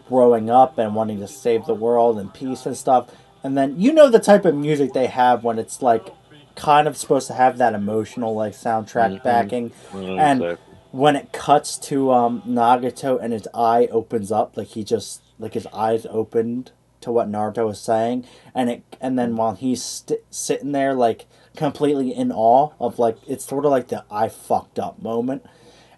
growing up and wanting to save the world and peace and stuff. And then you know the type of music they have when it's like kind of supposed to have that emotional like soundtrack Mm-hmm. backing, and Exactly. when it cuts to Nagato and his eye opens up, like he just like his eyes opened to what Naruto was saying, and then while he's sitting there like completely in awe of like it's sort of like the I fucked up moment,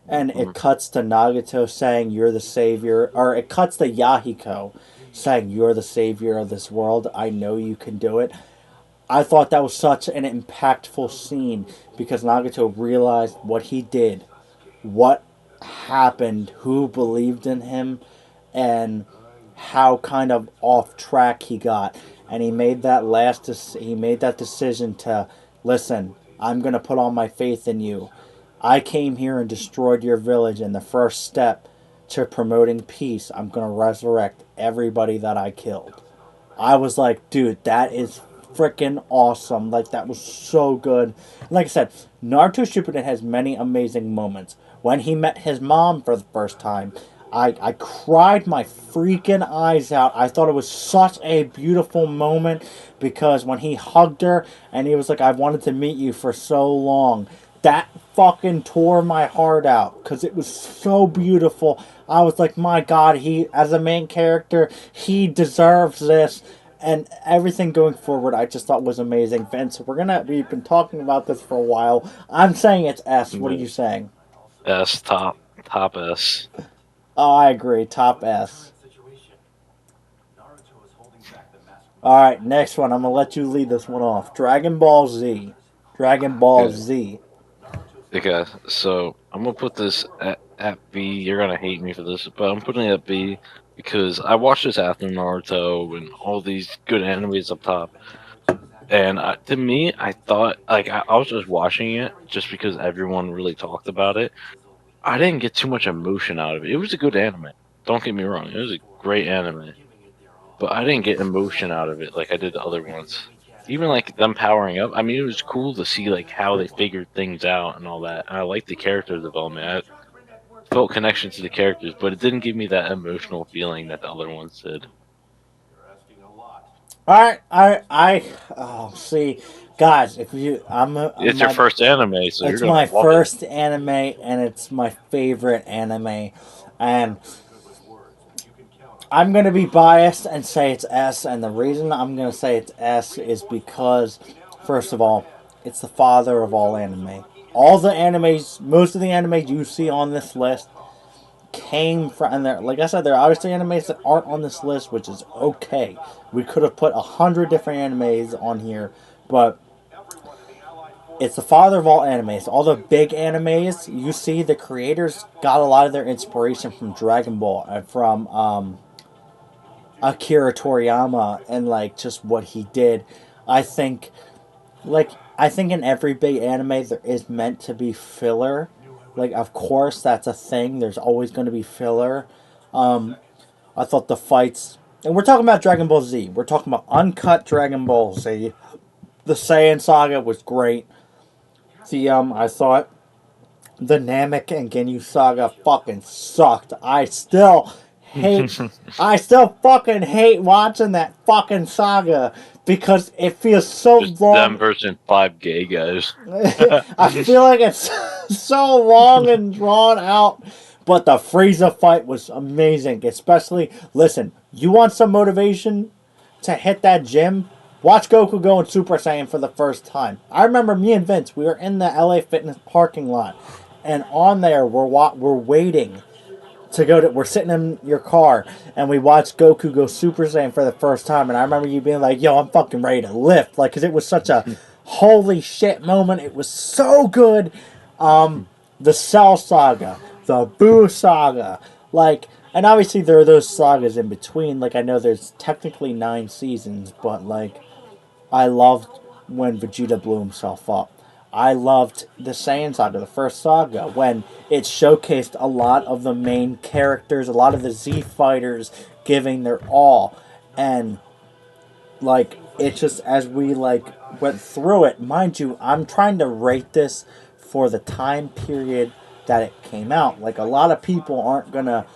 and Mm-hmm. it cuts to Nagato saying you're the savior, or it cuts to Yahiko saying you're the savior of this world. I know you can do it. I thought that was such an impactful scene because Nagato realized what he did, what happened, who believed in him, and how kind of off track he got. And he made that decision to listen. I'm gonna put all my faith in you. I came here and destroyed your village, and the first step to promoting peace, I'm gonna resurrect everybody that I killed. I was like, dude, that is freaking awesome. Like that was so good. And like I said, Naruto Shippuden has many amazing moments. When he met his mom for the first time, I cried my freaking eyes out. I thought it was such a beautiful moment because when he hugged her and he was like, I've wanted to meet you for so long, that fucking tore my heart out because it was so beautiful. I was like, my God, he, as a main character, he deserves this. And everything going forward, I just thought was amazing. Vince, we've been talking about this for a while. I'm saying it's S. What are Yeah. you saying? S top S. Oh, I agree. Top S. All right, next one. I'm gonna let you lead this one off. Dragon Ball Z. Dragon Ball Okay. Z. Okay. So I'm gonna put this at B. You're gonna hate me for this, but I'm putting it at B because I watched this after Naruto and all these good animes up top. And to me, I thought like I was just watching it just because everyone really talked about it. I didn't get too much emotion out of it. It was a good anime. Don't get me wrong; it was a great anime, but I didn't get emotion out of it like I did the other ones. Even like them powering up. I mean, it was cool to see like how they figured things out and all that. And I liked the character development. I felt connection to the characters, but it didn't give me that emotional feeling that the other ones did. All right, oh, see, guys, if you, I'm It's your my, first anime, so you're it's gonna my love it. first anime and it's my favorite anime, and I'm gonna be biased and say it's S. And the reason I'm gonna say it's S is because, first of all, it's the father of all anime. All the animes, most of the animes you see on this list came from, and there, like I said, there are obviously animes that aren't on this list, which is okay. We could have put 100 different animes on here, but it's the father of all animes. All the big animes you see, the creators got a lot of their inspiration from Dragon Ball and from Akira Toriyama and like just what he did. I think, I think in every big anime there is meant to be filler. Like, of course that's a thing. There's always going to be filler. I thought the fights, and we're talking about Dragon Ball Z. We're talking about uncut Dragon Ball Z. The Saiyan saga was great. I thought the Namek and Ginyu saga fucking sucked. Hate I still fucking hate watching that fucking saga because it feels so Just them long. versus five gay guys. I feel like it's so long and drawn out. But the Frieza fight was amazing. Especially, listen, you want some motivation to hit that gym? Watch Goku go in Super Saiyan for the first time. I remember me and Vince, we were in the LA Fitness parking lot. And on there, we're waiting to go to. We're sitting in your car, and we watched Goku go Super Saiyan for the first time. And I remember you being like, "Yo, I'm fucking ready to lift!" Like, cause it was such a holy shit moment. It was so good. The Cell Saga, the Boo Saga, like, and obviously there are those sagas in between. Like, I know there's technically 9 seasons, but like, I loved when Vegeta blew himself up. I loved the Saiyan Saga, the first saga, when it showcased a lot of the main characters, a lot of the Z fighters giving their all. And like, it's just as we like went through it, mind you, I'm trying to rate this for the time period that it came out. Like, a lot of people aren't gonna,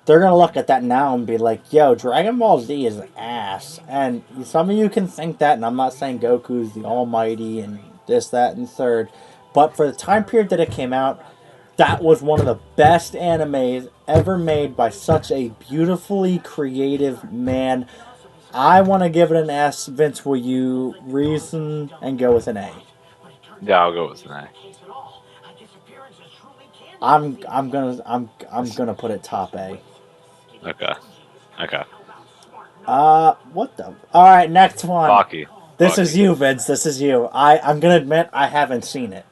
they're gonna look at that now and be like, "Yo, Dragon Ball Z is ass." And some of you can think that, and I'm not saying Goku's the Almighty and this, that, and third, but for the time period that it came out, that was one of the best animes ever made by such a beautifully creative man. I want to give it an S. Vince, will you reason and go with an A? Yeah, I'll go with an A. I'm gonna put it top A. Okay. Okay. What the? All right, next one. Baki. This is Baki. you, Vince. This is you. I'm gonna admit I haven't seen it.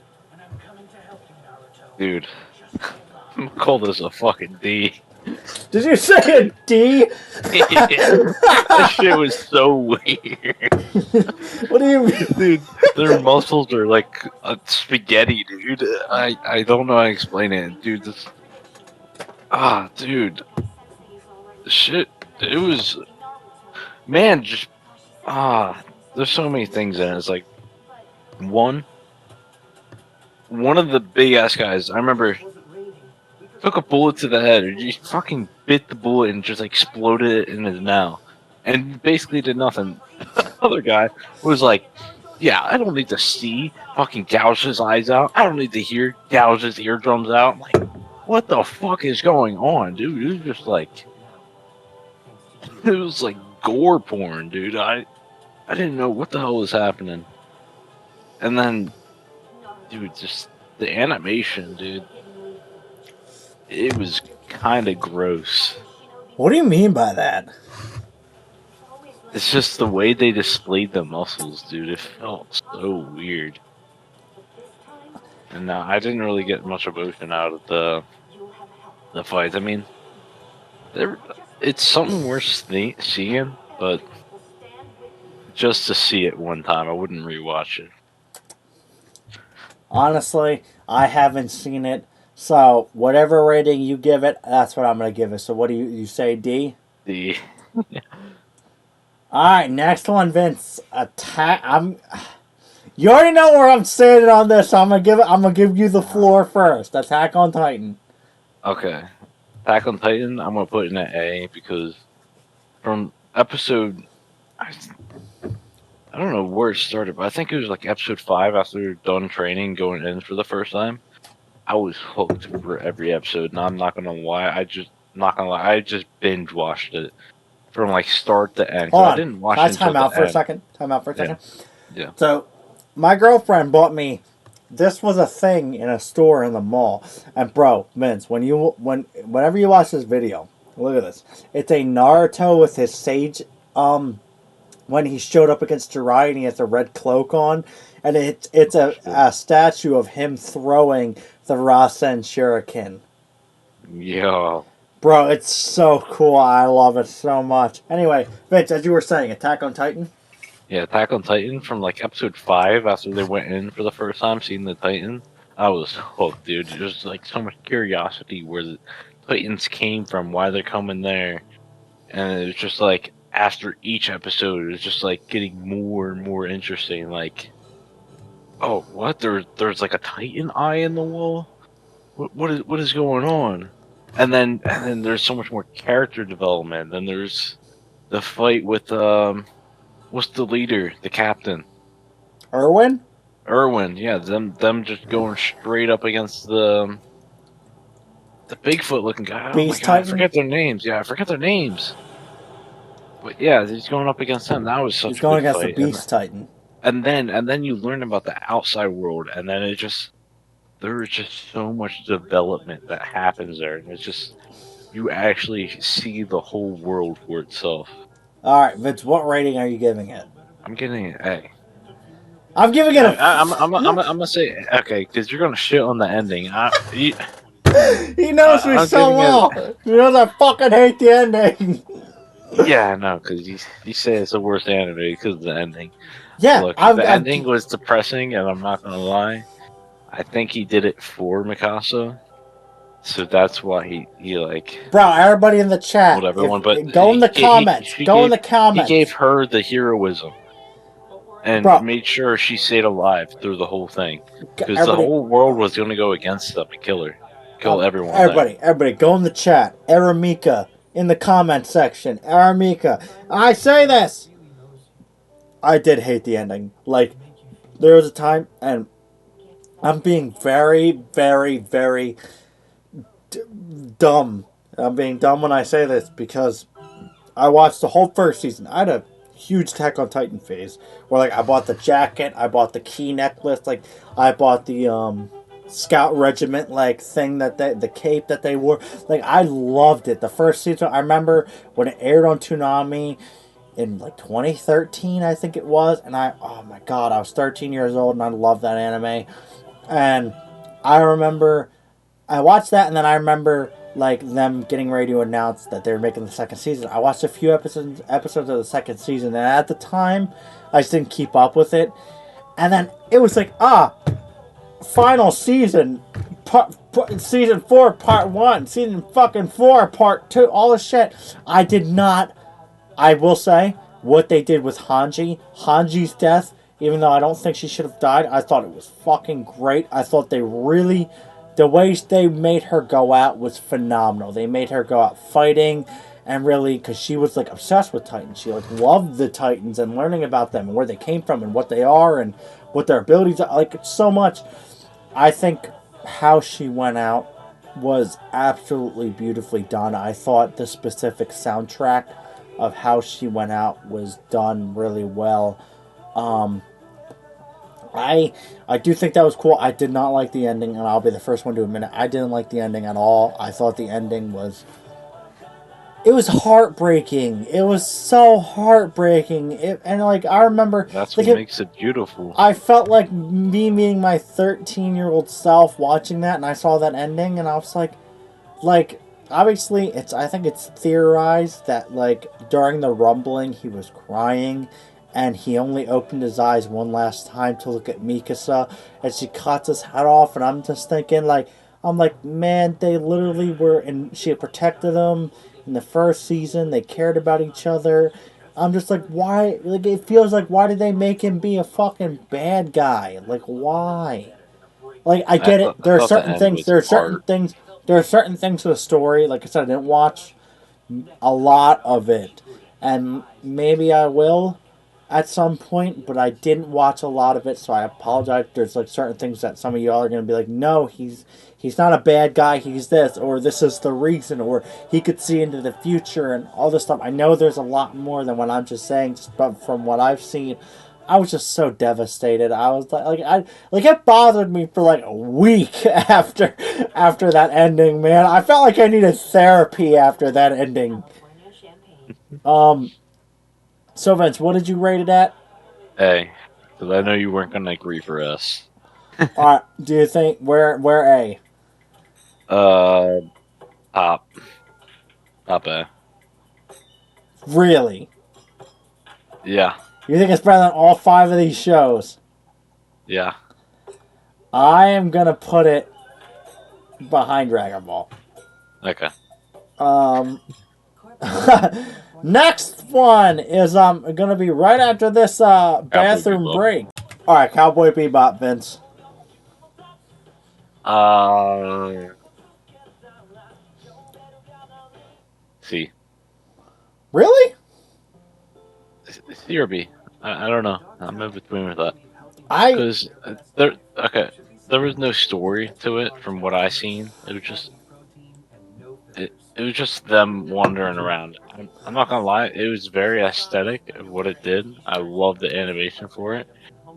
Dude, I'm gonna call this a fucking D. Did you say a D? That shit was so weird. What do you mean? Dude, their muscles are like spaghetti, dude. I don't know how to explain it. Dude, this. Dude. Shit. It was. Man, just. There's so many things in it. It's like, one, one of the big ass guys, I remember, took a bullet to the head. He fucking bit the bullet and just exploded it in his mouth, and basically did nothing. The other guy was like, "Yeah, I don't need to see, fucking gouge his eyes out. I don't need to hear, gouge his eardrums out." I'm like, what the fuck is going on, dude? It was just like, it was like gore porn, dude. I didn't know what the hell was happening, and then, dude, just the animation, dude. It was kind of gross. What do you mean by that? It's just the way they displayed the muscles, dude. It felt so weird. And I didn't really get much emotion out of the fights. I mean, there it's something worth seeing, but just to see it one time, I wouldn't rewatch it. Honestly, I haven't seen it. So whatever rating you give it, that's what I'm gonna give it. So what do you say, D? The All right, next one, Vince. Attack. You already know where I'm standing on this. So I'm gonna give you the floor first. Attack on Titan. Okay, Attack on Titan, I'm gonna put in an A because from episode, I, I don't know where it started, but I think it was like episode 5 after done training, going in for the first time. I was hooked for every episode, and I'm not gonna lie. I just binge watched it from like start to end because Hold I on. didn't Can watch I it until time out the for a end. second? Time out for a Yeah, second. yeah. So, my girlfriend bought me. This was a thing in a store in the mall, and bro, Vince, whenever you watch this video, look at this. It's a Naruto with his sage. When he showed up against Jiraiya and he has a red cloak on, and it's Oh, shit. a statue of him throwing the Rasen Shuriken. Yeah, Bro, it's so cool. I love it so much. Anyway, Vince, as you were saying, Attack on Titan. yeah. Attack on Titan from like episode 5 after they went in for the first time, seeing the Titan. I was hooked, dude. There's like so much curiosity where the Titans came from, why they're coming there, and it was just like after each episode, it was just like getting more and more interesting. Like, oh, what? There's like a Titan eye in the wall. What is going on? And then there's so much more character development. Then there's the fight with what's the leader, the captain, Irwin? Irwin. Yeah, them just going straight up against the Bigfoot looking guy. Oh my Beast god, I Titan? forget their names. Yeah, I forget their names. But yeah, he's going up against them. That was He's such a going good against the fight. Beast Titan. And then you learn about the outside world, and then it just there is just so much development that happens there, and it's just you actually see the whole world for itself. Alright, Vince, what rating are you giving it? I'm getting an A. I'm giving it a. I'm gonna say okay because you're gonna shit on the ending. He knows me I'm so giving it. well. He knows I fucking hate the ending. Yeah, no, because you say it's the worst anime because of the ending. Yeah, Look, I'm. the I'm ending was depressing, and I'm not gonna lie. I think he did it for Mikasa, so that's why he like bro, everybody in the chat, told everyone. if But go in the comments, she go in gave the comments, her the heroism and bro. made sure she stayed alive through the whole thing because the Everybody, whole world was going to go against them and kill everyone there. everybody, go in the chat. Aramika in the comment section. Aramika, I say this. I did hate the ending. Like there was a time, and I'm being very, very, very dumb. I'm being dumb when I say this because I watched the whole first season. I had a huge Attack on Titan phase where like I bought the jacket, I bought the key necklace, like I bought the scout regiment like thing that the cape that they wore. Like I loved it. The first season, I remember when it aired on Toonami in like 2013, I think it was, and oh my god, I was 13 years old and I loved that anime. And I remember I watched that, and then I remember like them getting ready to announce that they were making the second season. I watched a few episodes of the second season, and at the time, I just didn't keep up with it. And then it was like, final season, season 4, part 1, season fucking 4, part 2, all this shit. I did not. I will say what they did with Hanji's death Even though I don't think she should have died, I thought it was fucking great. I thought they really, the ways they made her go out was phenomenal. They made her go out fighting, and really, because she was like obsessed with Titans. She like loved the Titans and learning about them and where they came from and what they are and what their abilities are. Like so much. I think how she went out was absolutely beautifully done. I thought the specific soundtrack of how she went out was done really well. Um, I do think that was cool. I did not like the ending, and I'll be the first one to admit it. I didn't like the ending at all. I thought the ending was it was heartbreaking. It was so heartbreaking. And like I remember, That's like what makes it beautiful. I felt like me meeting my 13-year-old self watching that, and I saw that ending, and I was like obviously it's I think it's theorized that like during the rumbling he was crying and he only opened his eyes one last time to look at Mikasa and she cuts his head off, and I'm just thinking like I'm like, man, they literally were, and she had protected him in the first season. They cared about each other. I'm just like, why? Like, it feels like, why did they make him be a fucking bad guy? Like, why? Like, I get it. I There are thought the certain end things. was There are certain art. things. There are certain things to the story. Like I said, I didn't watch a lot of it, and maybe I will at some point. But I didn't watch a lot of it, so I apologize. There's like certain things that some of y'all are gonna be like, no, he's not a bad guy. He's this, or this is the reason, or he could see into the future and all this stuff. I know there's a lot more than what I'm just saying, just from what I've seen. I was just so devastated. I was like it bothered me for like a week after that ending, man. I felt like I needed therapy after that ending. Um, so Vince, what did you rate it at? Hey, because I know you weren't gonna agree for us. All right, do you think where A? uh, top, top A. Really? Yeah, You think it's better than all five of these shows? yeah. I am gonna put it behind Dragon Ball. Okay. Um, next one is gonna be right after this Cowboy bathroom Bebop. break. All right, Cowboy Bebop, Vince. Uh, see, Really? C or B. I don't know. I'm in between with that I because there. Okay, there was no story to it from what I seen. It was just them wandering around. I'm not gonna lie, it was very aesthetic of what it did. I love the animation for it.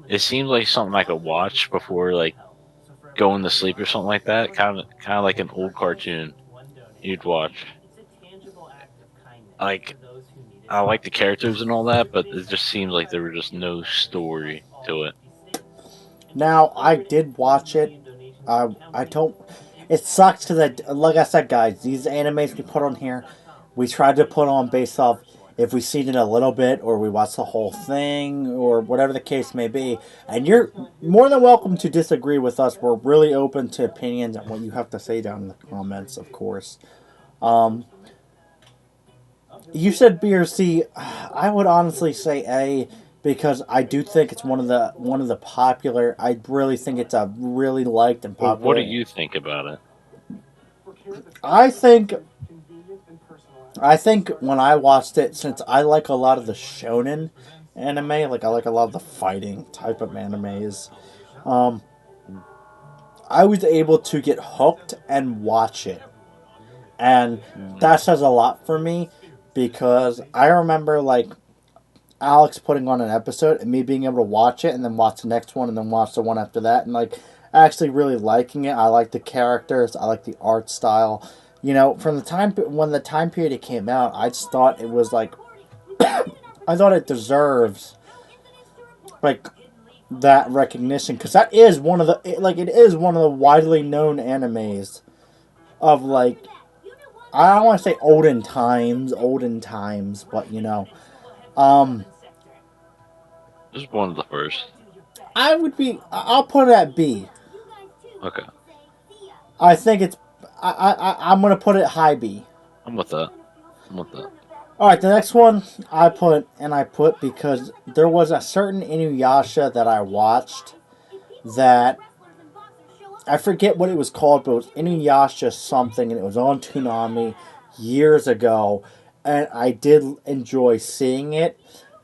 It seemed like something I could watch before like going to sleep or something like that. Kind of like an old cartoon you'd watch. Like I like the characters and all that, but it just seems like there was just no story to it. Now I did watch it. I don't. It sucks because like I said, guys, these animes we put on here, we tried to put on based off if we seen it a little bit or we watched the whole thing or whatever the case may be. And you're more than welcome to disagree with us. We're really open to opinions and what you have to say down in the comments, of course. Um, you said B or C. I would honestly say A because I do think it's one of the popular. I really think it's a really liked and Well, what do popular. you think about it? I think I think when I watched it, since I like a lot of the shonen anime, like I like a lot of the fighting type of animes, um, I was able to get hooked and watch it, and Mm, that says a lot for me because I remember like Alex putting on an episode and me being able to watch it and then watch the next one and then watch the one after that and like actually really liking it. I like the characters. I like the art style. You know, from the time when the time period it came out, I just thought it was like I thought it deserves like that recognition because that is one of the like it is one of the widely known animes of like I don't want to say olden times, but you know, um, this is one of the first. I would be. I'll put it at B. Okay, I think it's. I'm gonna put it high B. I'm with that. I'm with that. All right, the next one I put because there was a certain Inuyasha that I watched that I forget what it was called, but it was Inuyasha something, and it was on Toonami years ago, and I did enjoy seeing it.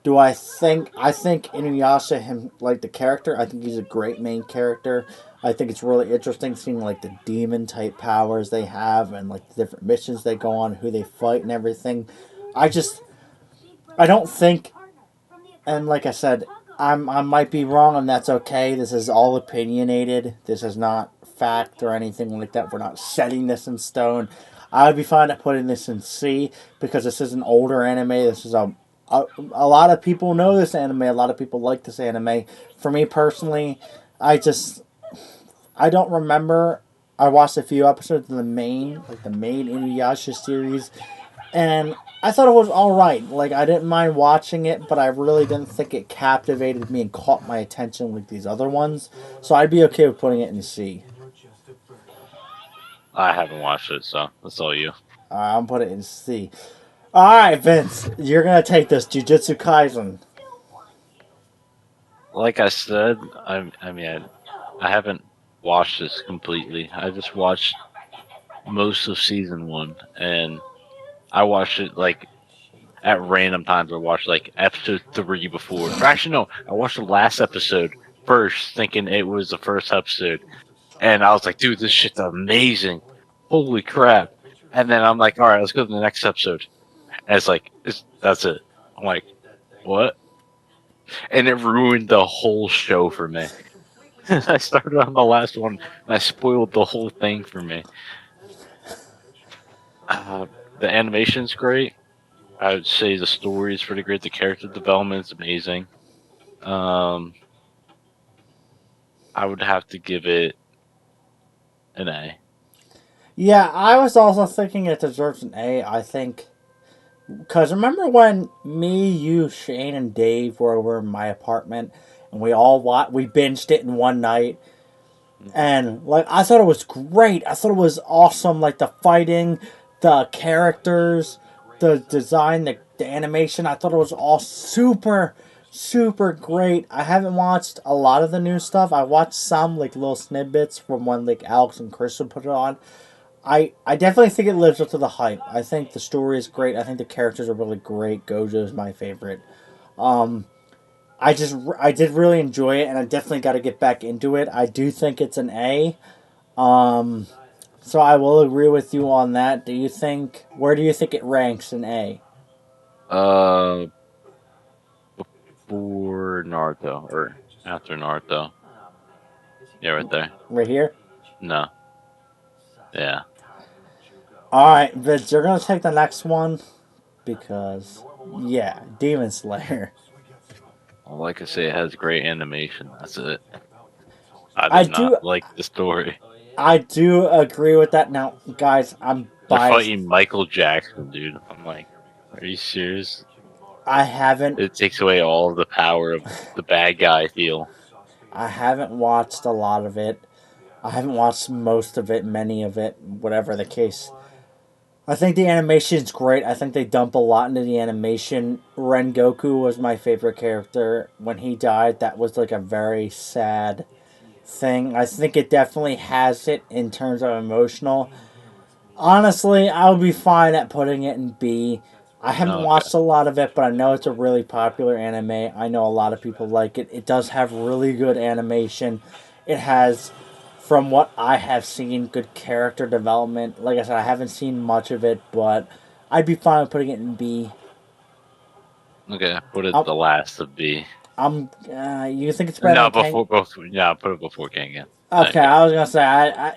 I think Inuyasha him like the character? I think he's a great main character. I think it's really interesting seeing like the demon type powers they have and like the different missions they go on, who they fight and everything. I just I don't think, and like I said, I might be wrong, and that's okay. This is all opinionated. This is not fact or anything like that. We're not setting this in stone. I would be fine at putting this in C because this is an older anime. This is a lot of people know this anime. A lot of people like this anime. For me personally, I just I don't remember. I watched a few episodes of the main Inuyasha series, and I thought it was all right. Like I didn't mind watching it, but I really didn't think it captivated me and caught my attention like these other ones. So I'd be okay with putting it in C. I haven't watched it, so that's all you. I'm putting it in C. All right, Vince, you're gonna take this Jujutsu Kaisen. Like I said, I haven't watched this completely. I just watched most of season one, and I watched it like at random times. I watched like episode three before. Or actually, no, I watched the last episode first, thinking it was the first episode, and I was like, "Dude, this shit's amazing! Holy crap!" And then I'm like, "All right, let's go to the next episode." And it's like, that's it. I'm like, "What?" And it ruined the whole show for me. I started on the last one, and I spoiled the whole thing for me. Uh, the animation's great. I would say the story is pretty great. The character development is amazing. Um, I would have to give it an A. Yeah, I was also thinking it deserves an A. I think because remember when me, you, Shane, and Dave were over in my apartment and we binged it in one night. Mhm. And like I thought it was great. I thought it was awesome. Like the fighting, the characters, the design, the animation. I thought it was all super great. I haven't watched a lot of the new stuff. I watched some like little snippets from when like Alex and Chris would put it on. I definitely think it lives up to the hype. I think the story is great. I think the characters are really great. Gojo is my favorite. Um, I did really enjoy it, and I definitely got to get back into it. I do think it's an A. Um, so I will agree with you on that. Where do you think it ranks in A? Uh, Before Naruto or after Naruto? Yeah, right there. Right here. No, yeah. All right, Vince, you're gonna take the next one because yeah, Demon Slayer. Well, like I say, it has great animation. That's it. I I did not do like the story. I do agree with that. Now, guys, I'm They're biased. fighting Michael Jackson, dude. I'm like, are you serious? I haven't It takes away all of the power of the bad guy feel. I haven't watched a lot of it. I haven't watched most of it, many of it, whatever the case. I think the animation's great. I think they dump a lot into the animation. Rengoku was my favorite character. When he died, that was like a very sad thing. I think it definitely has it in terms of emotional. Honestly, I would be fine at putting it in B. I haven't Okay. watched a lot of it, but I know it's a really popular anime. I know a lot of people like it. It does have really good animation. It has, from what I have seen, good character development. Like I said, I haven't seen much of it, but I'd be fine with putting it in B. Okay. Put it Um, the last of B. you think it's better No, than Kang? before. Yeah, put it before Kengan. Okay, Okay. I was gonna say,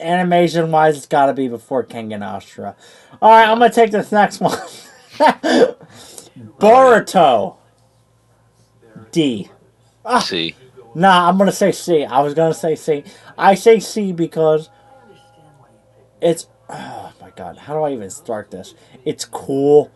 animation wise, it's gotta be before Kengan Ashura. Alright, I'm Yeah. gonna take this next one. Okay. Boruto. D. Ah, C. nah, I'm gonna say C. I was gonna say C. I say C because it's. Oh my god, how do I even start this? It's cool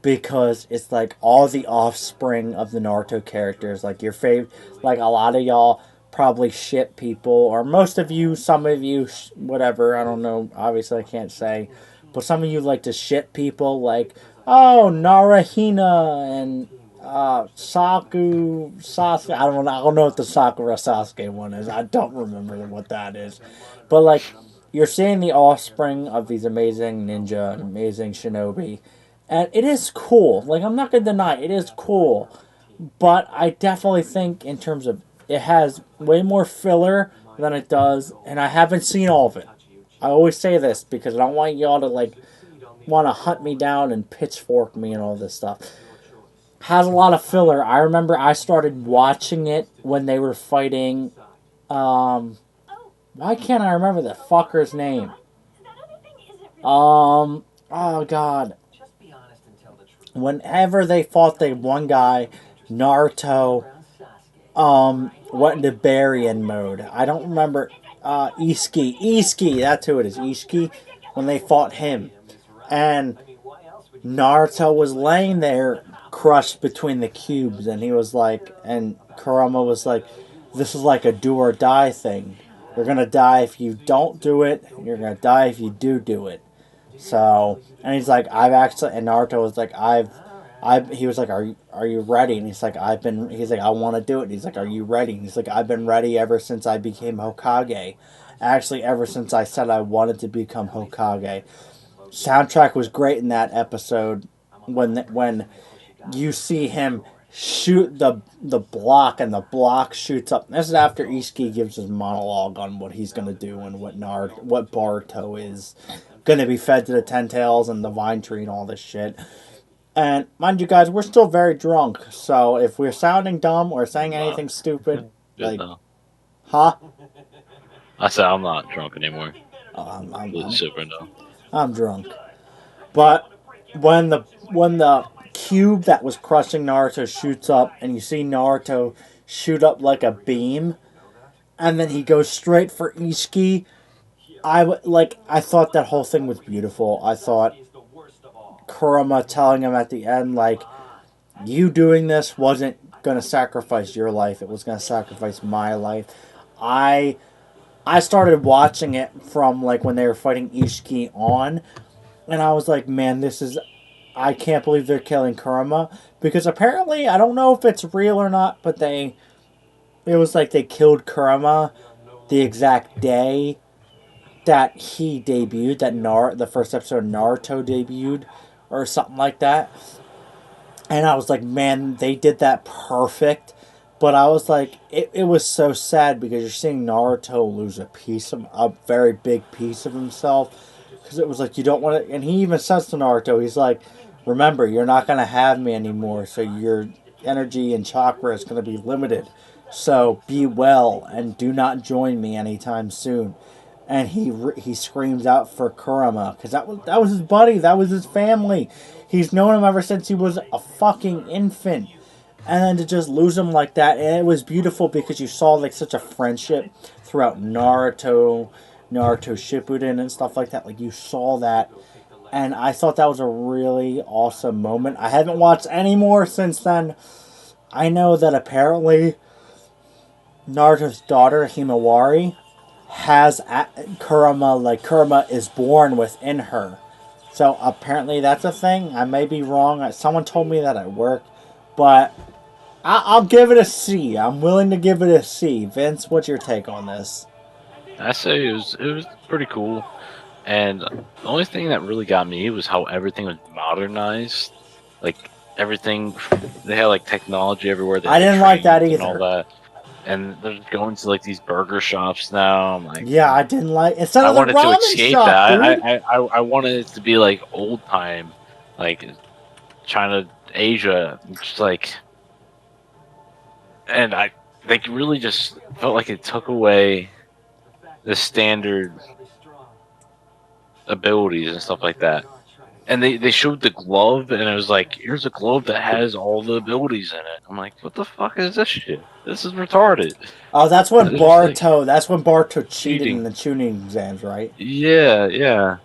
because it's like all the offspring of the Naruto characters. Like your favorite. Like a lot of y'all probably ship people, or most of you, some of you, whatever. I don't know. Obviously, I can't say. But some of you like to ship people like Oh, Narahina and Sasuke. I don't know what the Sakura Sasuke one is. I don't remember what that is. But like, you're seeing the offspring of these amazing ninja and amazing shinobi, and it is cool. Like, I'm not gonna deny it is cool, but I definitely think in terms of it has way more filler than it does, and I haven't seen all of it. I always say this because I don't want y'all to like want to hunt me down and pitchfork me and all this stuff. Has a lot of filler. I remember I started watching it when they were fighting. Um, why can't I remember the fucker's name? Oh god. Whenever they fought the one guy, Naruto, went into Baryon mode. I don't remember. Iski, that's who it is. Iski, when they fought him, and Naruto was laying there crushed between the cubes, and he was like, and Kurama was like, this is like a do or die thing. You're gonna die if you don't do it, you're gonna die if you do it. So, and he's like, I've actually, and Naruto was like, he was like, are you ready? And he's like, he's like, I want to do it. And he's like, are you ready? And he's like, I've been ready ever since I became Hokage. Actually, ever since I said I wanted to become Hokage. Soundtrack was great in that episode when you see him shoot the block and the block shoots up. This is after Ishiki gives his monologue on what he's gonna do and what Baruto is gonna be fed to the Ten Tails and the Vine Tree and all this shit. And mind you guys, we're still very drunk, so if we're sounding dumb or saying Nah, anything stupid, good like, though. huh? I said I'm not drunk anymore. Oh, Completely sober now. I'm drunk. But when the cube that was crushing Naruto shoots up, and you see Naruto shoot up like a beam, and then he goes straight for Ishiki. I thought that whole thing was beautiful. I thought Kurama telling him at the end like, you doing this wasn't gonna sacrifice your life. It was gonna sacrifice my life. I I started watching it from like when they were fighting Ishiki on, and I was like, man, this is I can't believe they're killing Kurama because apparently I don't know if it's real or not, but it was like they killed Kurama the exact day that he debuted, the first episode of Naruto debuted or something like that. And I was like, man, they did that perfect. But I was like, it was so sad because you're seeing Naruto lose a very big piece of himself. Because it was like, you don't want to. And he even says to Naruto, he's like, remember, you're not going to have me anymore. So your energy and chakra is going to be limited. So be well and do not join me anytime soon. And he screams out for Kurama because that was his buddy, that was his family. He's known him ever since he was a fucking infant, and then to just lose him like that, and it was beautiful because you saw like such a friendship throughout Naruto Shippuden and stuff like that. Like you saw that, and I thought that was a really awesome moment. I haven't watched any more since then. I know that apparently Naruto's daughter Himawari has Kurama, like Kurama is born within her. So apparently that's a thing. I may be wrong. Someone told me that at work, but I'll give it a C. I'm willing to give it a C. Vince, what's your take on this? I say it was pretty cool. And the only thing that really got me was how everything was modernized. Like everything, they had like technology everywhere. They I had the didn't like that trains and all either. that. And they're just going to like these burger shops now. I'm like, Yeah, I didn't like instead I of the wanted to ramen escape shop, that. dude. I wanted it to be like old time, like China, Asia, just like, and I they really just felt like it took away the standard abilities and stuff like that. And they showed the glove, and it was like, here's a glove that has all the abilities in it. I'm like, what the fuck is this shit? This is retarded. Oh, It's just like That's when Barto cheated in cheating. the tuning exams, right? Yeah, yeah.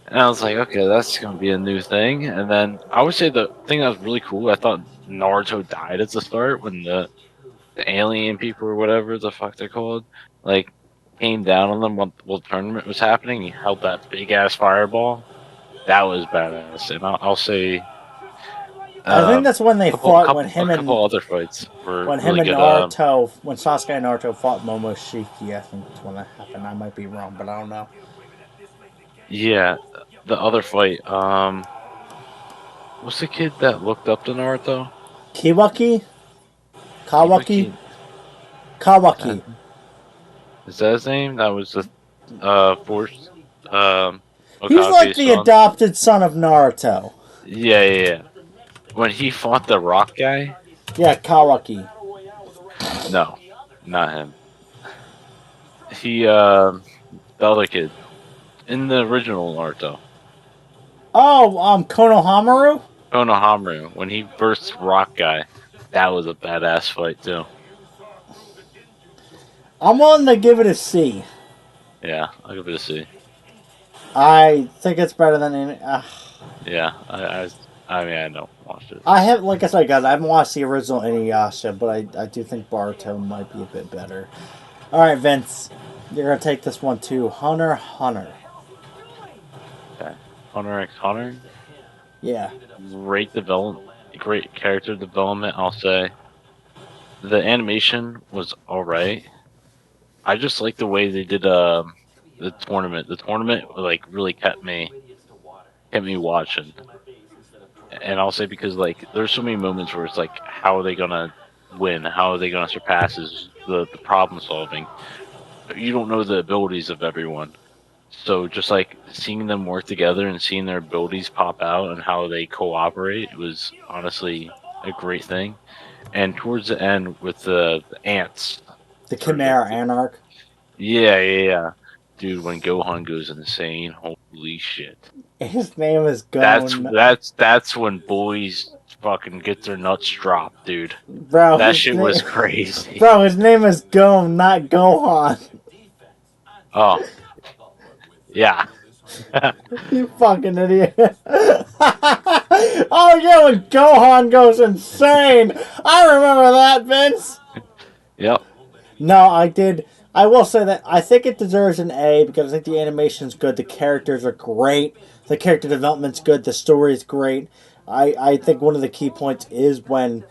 And I was like, okay, that's gonna be a new thing. And then I would say the thing that was really cool, I thought Naruto died at the start when the alien people or whatever the fuck they're called, like came down on them while the tournament was happening. He held that big ass fireball. That was badass, and I'll say I think that's when they fought a couple other fights were when him really and good. Naruto when Sasuke and Naruto fought Momoshiki. I think that's when that happened. I might be wrong, but I don't know. Yeah, the other fight. What's the kid that looked up to Naruto? Kiwaki, Kawaki, Kiwaki. Is that, Kawaki. is that his name? That was the force He's like Okage's the son. adopted son of Naruto. Yeah, yeah, yeah. When he fought the rock guy? Yeah, Kawaki. No, not him. He the other kid in the original Naruto. Oh, Konohamaru. Konohamaru, when he burst rock guy, that was a badass fight too. I'm willing to give it a C. Yeah, I'll give it a C. I think it's better than any. Yeah, I mean I don't watch it. I have, like I said, guys, I haven't watched the original Inuyasha, but I do think Boruto might be a bit better. All right, Vince, you're gonna take this one too. Hunter x Hunter. Okay. Hunter x Hunter, Yeah, great development, great character development. I'll say the animation was all right. I just like the way they did the tournament. The tournament like really kept me watching. And I'll say because like there's so many moments where it's like how are they gonna win? How are they gonna surpass the problem solving? You don't know the abilities of everyone. So just like seeing them work together and seeing their abilities pop out and how they cooperate was honestly a great thing. And towards the end with the ants the or the, Chimera Anarch. yeah, yeah, yeah. Dude, when Gohan goes insane, holy shit. His name is That's Gon. that's when boys fucking get their nuts dropped, dude. Bro, That his shit name, was crazy. bro, his name is Gon, not Gohan. Oh, yeah. You fucking idiot. Oh yeah, when Gohan goes insane. I remember that, Vince. Yep. No, I did. I will say that I think it deserves an A because I think the animation's good, the characters are great, the character development's good, the story is great. I think one of the key points is when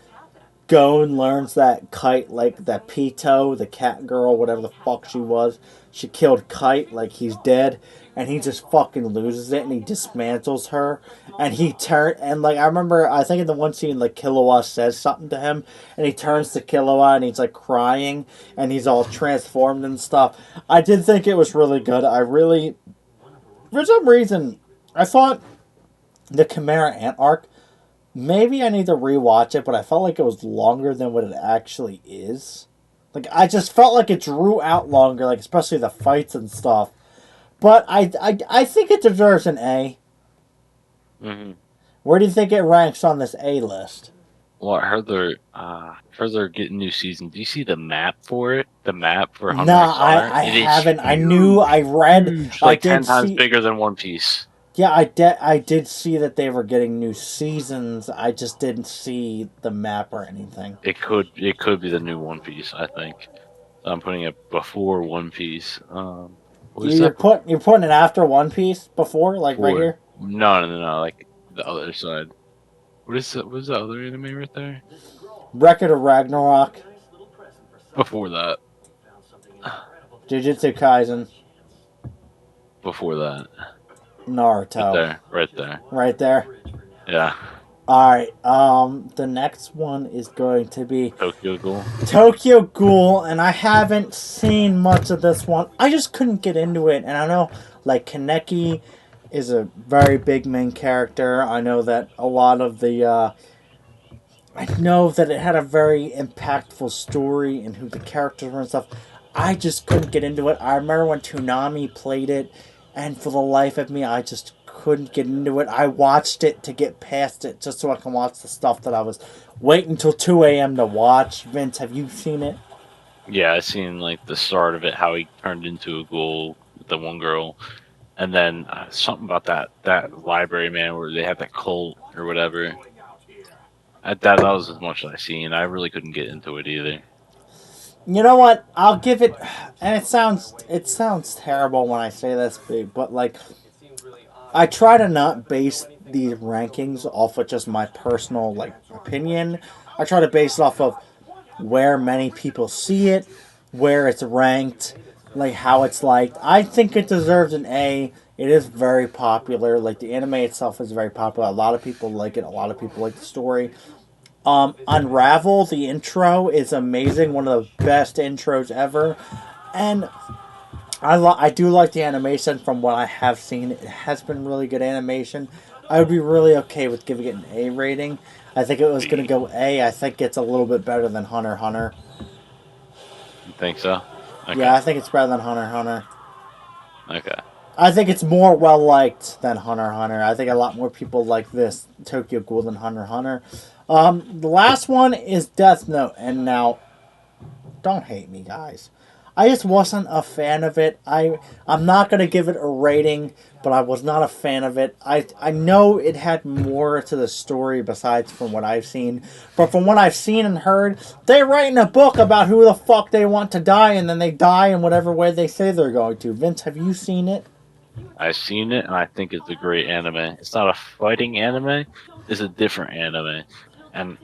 Gon learns that Kite, like that Pito, the cat girl, whatever the fuck she was, she killed Kite, like he's dead, and he just fucking loses it and he dismantles her. And he turn and like I remember I think in the one scene like Killua says something to him and he turns to Killua and he's like crying and he's all transformed and stuff. I did think it was really good. I really for some reason I thought the Chimera Ant arc, maybe I need to rewatch it, but I felt like it was longer than what it actually is. Like I just felt like it drew out longer, like especially the fights and stuff. But I think it deserves an A. Hmm. Where do you think it ranks on this A list? Well, heard they're getting new season. Do you see the map for it? The map for Hunter Nah, x Hunter? I It is haven't. I knew. I read. huge, I like did 10 times see. bigger than One Piece. Yeah, I did see that they were getting new seasons. I just didn't see the map or anything. It could be the new One Piece. I think I'm putting it before One Piece. What is that You're putting it after One Piece before, like right before? here. No, no, no, no. Like the other side. What is that? What is the other anime right there? Record of Ragnarok, Before that. Jujutsu Kaisen, Before that. Right Naruto, there. Right there. right there. Yeah. All right. The next one is going to be Tokyo Ghoul. Tokyo Ghoul, and I haven't seen much of this one. I just couldn't get into it, and I know like Kaneki is a very big main character. I know that a lot of the I know that it had a very impactful story and who the characters were and stuff. I just couldn't get into it. I remember when Toonami played it, and for the life of me, I just couldn't get into it. I watched it to get past it just so I can watch the stuff that I was waiting until 2 a.m. to watch. Vince, have you seen it? Yeah, I seen like the start of it, how he turned into a ghoul with the one girl, and then something about that library man where they had that cult or whatever. That was as much as I seen. I really couldn't get into it either. You know what? I'll give it, and it sounds terrible when I say this, but like I try to not base these rankings off of just my personal like opinion. I try to base it off of where many people see it, where it's ranked, like how it's liked. I think it deserves an A. It is very popular. Like the anime itself is very popular. A lot of people like it. A lot of people like the story. Unravel, the intro is amazing. One of the best intros ever. And I do like the animation from what I have seen. It has been really good animation. I would be really okay with giving it an A rating. I think it was going to go A. I think it's a little bit better than Hunter x Hunter. You think so? Yeah, Okay. I think it's better than Hunter x Hunter. Okay. I think it's more well liked than Hunter x Hunter. I think a lot more people like this Tokyo Ghoul than Hunter x Hunter. The last one is Death Note, and now don't hate me, guys. I just wasn't a fan of it. I'm not gonna give it a rating, but I was not a fan of it. I know it had more to the story besides from what I've seen, but from what I've seen and heard, they write in a book about who the fuck they want to die, and then they die in whatever way they say they're going to. Vince, have you seen it? I've seen it and I think it's a great anime. It's not a fighting anime, it's a different anime. And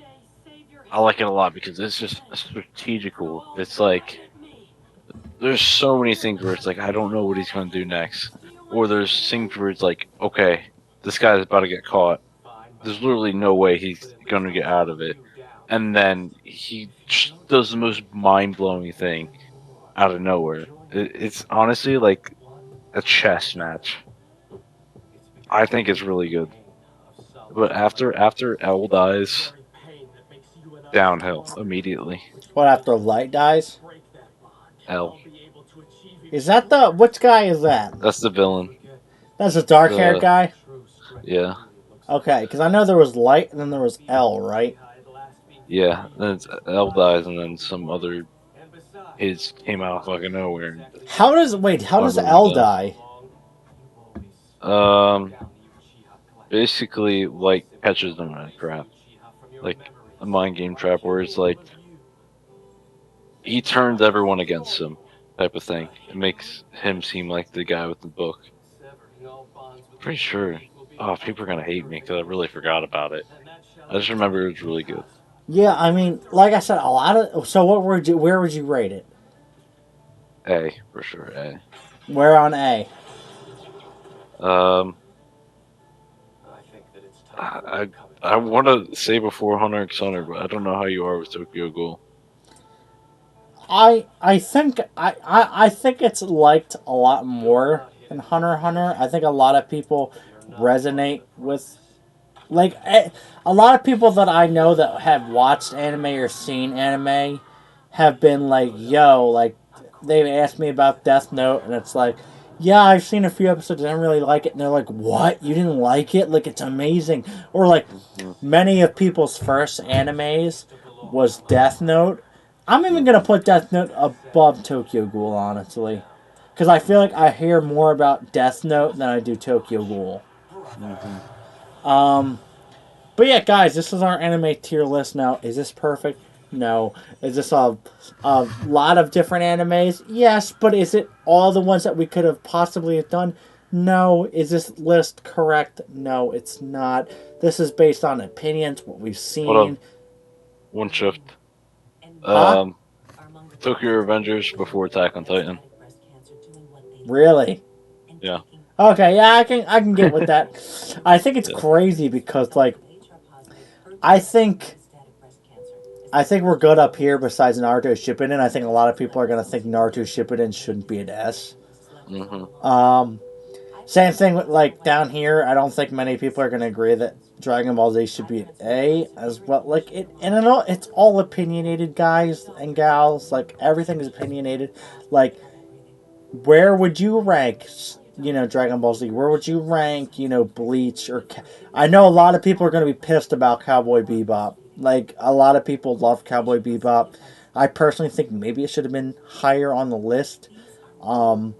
I like it a lot because it's just strategical. It's like there's so many things where it's like I don't know what he's gonna do next. Or there's things where it's like, okay, this guy's about to get caught. There's literally no way he's gonna get out of it. And then he just does the most mind blowing thing out of nowhere. It's honestly like a chess match. I think it's really good. But after L dies, downhill immediately. What after Light dies? L. Is that the which guy is that? That's the villain. That's a dark haired The guy. yeah. Okay, because I know there was Light and then there was L, right? Yeah. Then L dies and then some other kids came out of fucking nowhere and How does wait? How mind does blew him L down. die? Um basically like catches them in a trap. Like a mind game trap where it's like he turns everyone against him type of thing. It makes him seem like the guy with the book. Pretty sure. Oh, people are gonna hate me because I really forgot about it. I just remember it was really good. Yeah, I mean, like I said, a lot of. So, what would you? Where would you rate it? A for sure. A. Where on A? Um, I I want to say before Hunter x Hunter, but I don't know how you are with Tokyo Ghoul. I think it's liked a lot more than Hunter x Hunter. I think a lot of people resonate with like a lot of people that I know that have watched anime or seen anime have been like, "Yo, like they've asked me about Death Note," and it's like, "Yeah, I've seen a few episodes. I didn't really like it." And they're like, "What? You didn't like it? Like it's amazing." Or like Hmm. many of people's first animes was Death Note. I'm even gonna Hmm. put Death Note above Tokyo Ghoul, honestly, because I feel like I hear more about Death Note than I do Tokyo Ghoul. Hmm. Um, but yeah, guys, this is our anime tier list now. Is this perfect? No. Is this a lot of different animes? Yes, but is it all the ones that we could have possibly have done? No. Is this list correct? No, it's not. This is based on opinions, what we've Hold on, seen. one shift. Huh? Um, Tokyo Revengers before Attack on Titan. Really? Yeah. Okay, yeah, I can get with that. I think it's Yeah. crazy because like I think I think we're good up here besides Naruto Shippuden. I think a lot of people are gonna think Naruto Shippuden shouldn't be an S. Hmm. Um, Same thing with like down here. I don't think many people are gonna agree that Dragon Ball Z should be an A as well. Like it, and it's all opinionated, guys and gals. Like everything is opinionated. Like where would you rank? Dragon Ball Z. Where would you rank? Bleach or I know a lot of people are gonna be pissed about Cowboy Bebop. Like a lot of people love Cowboy Bebop. I personally think maybe it should have been higher on the list. Um,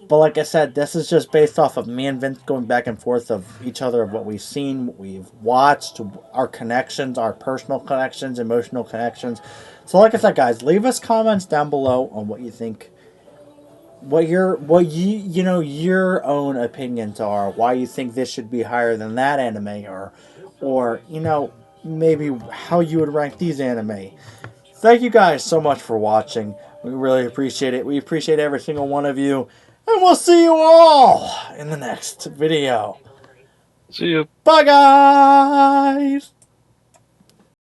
but like I said, this is just based off of me and Vince going back and forth of each other of what we've seen, what we've watched, our connections, our personal connections, emotional connections. So like I said, guys, leave us comments down below on what you think your own opinions are, why you think this should be higher than that anime, or maybe how you would rank these anime. Thank you guys so much for watching. We really appreciate it. We appreciate every single one of you, and we'll see you all in the next video. See you. Bye, guys.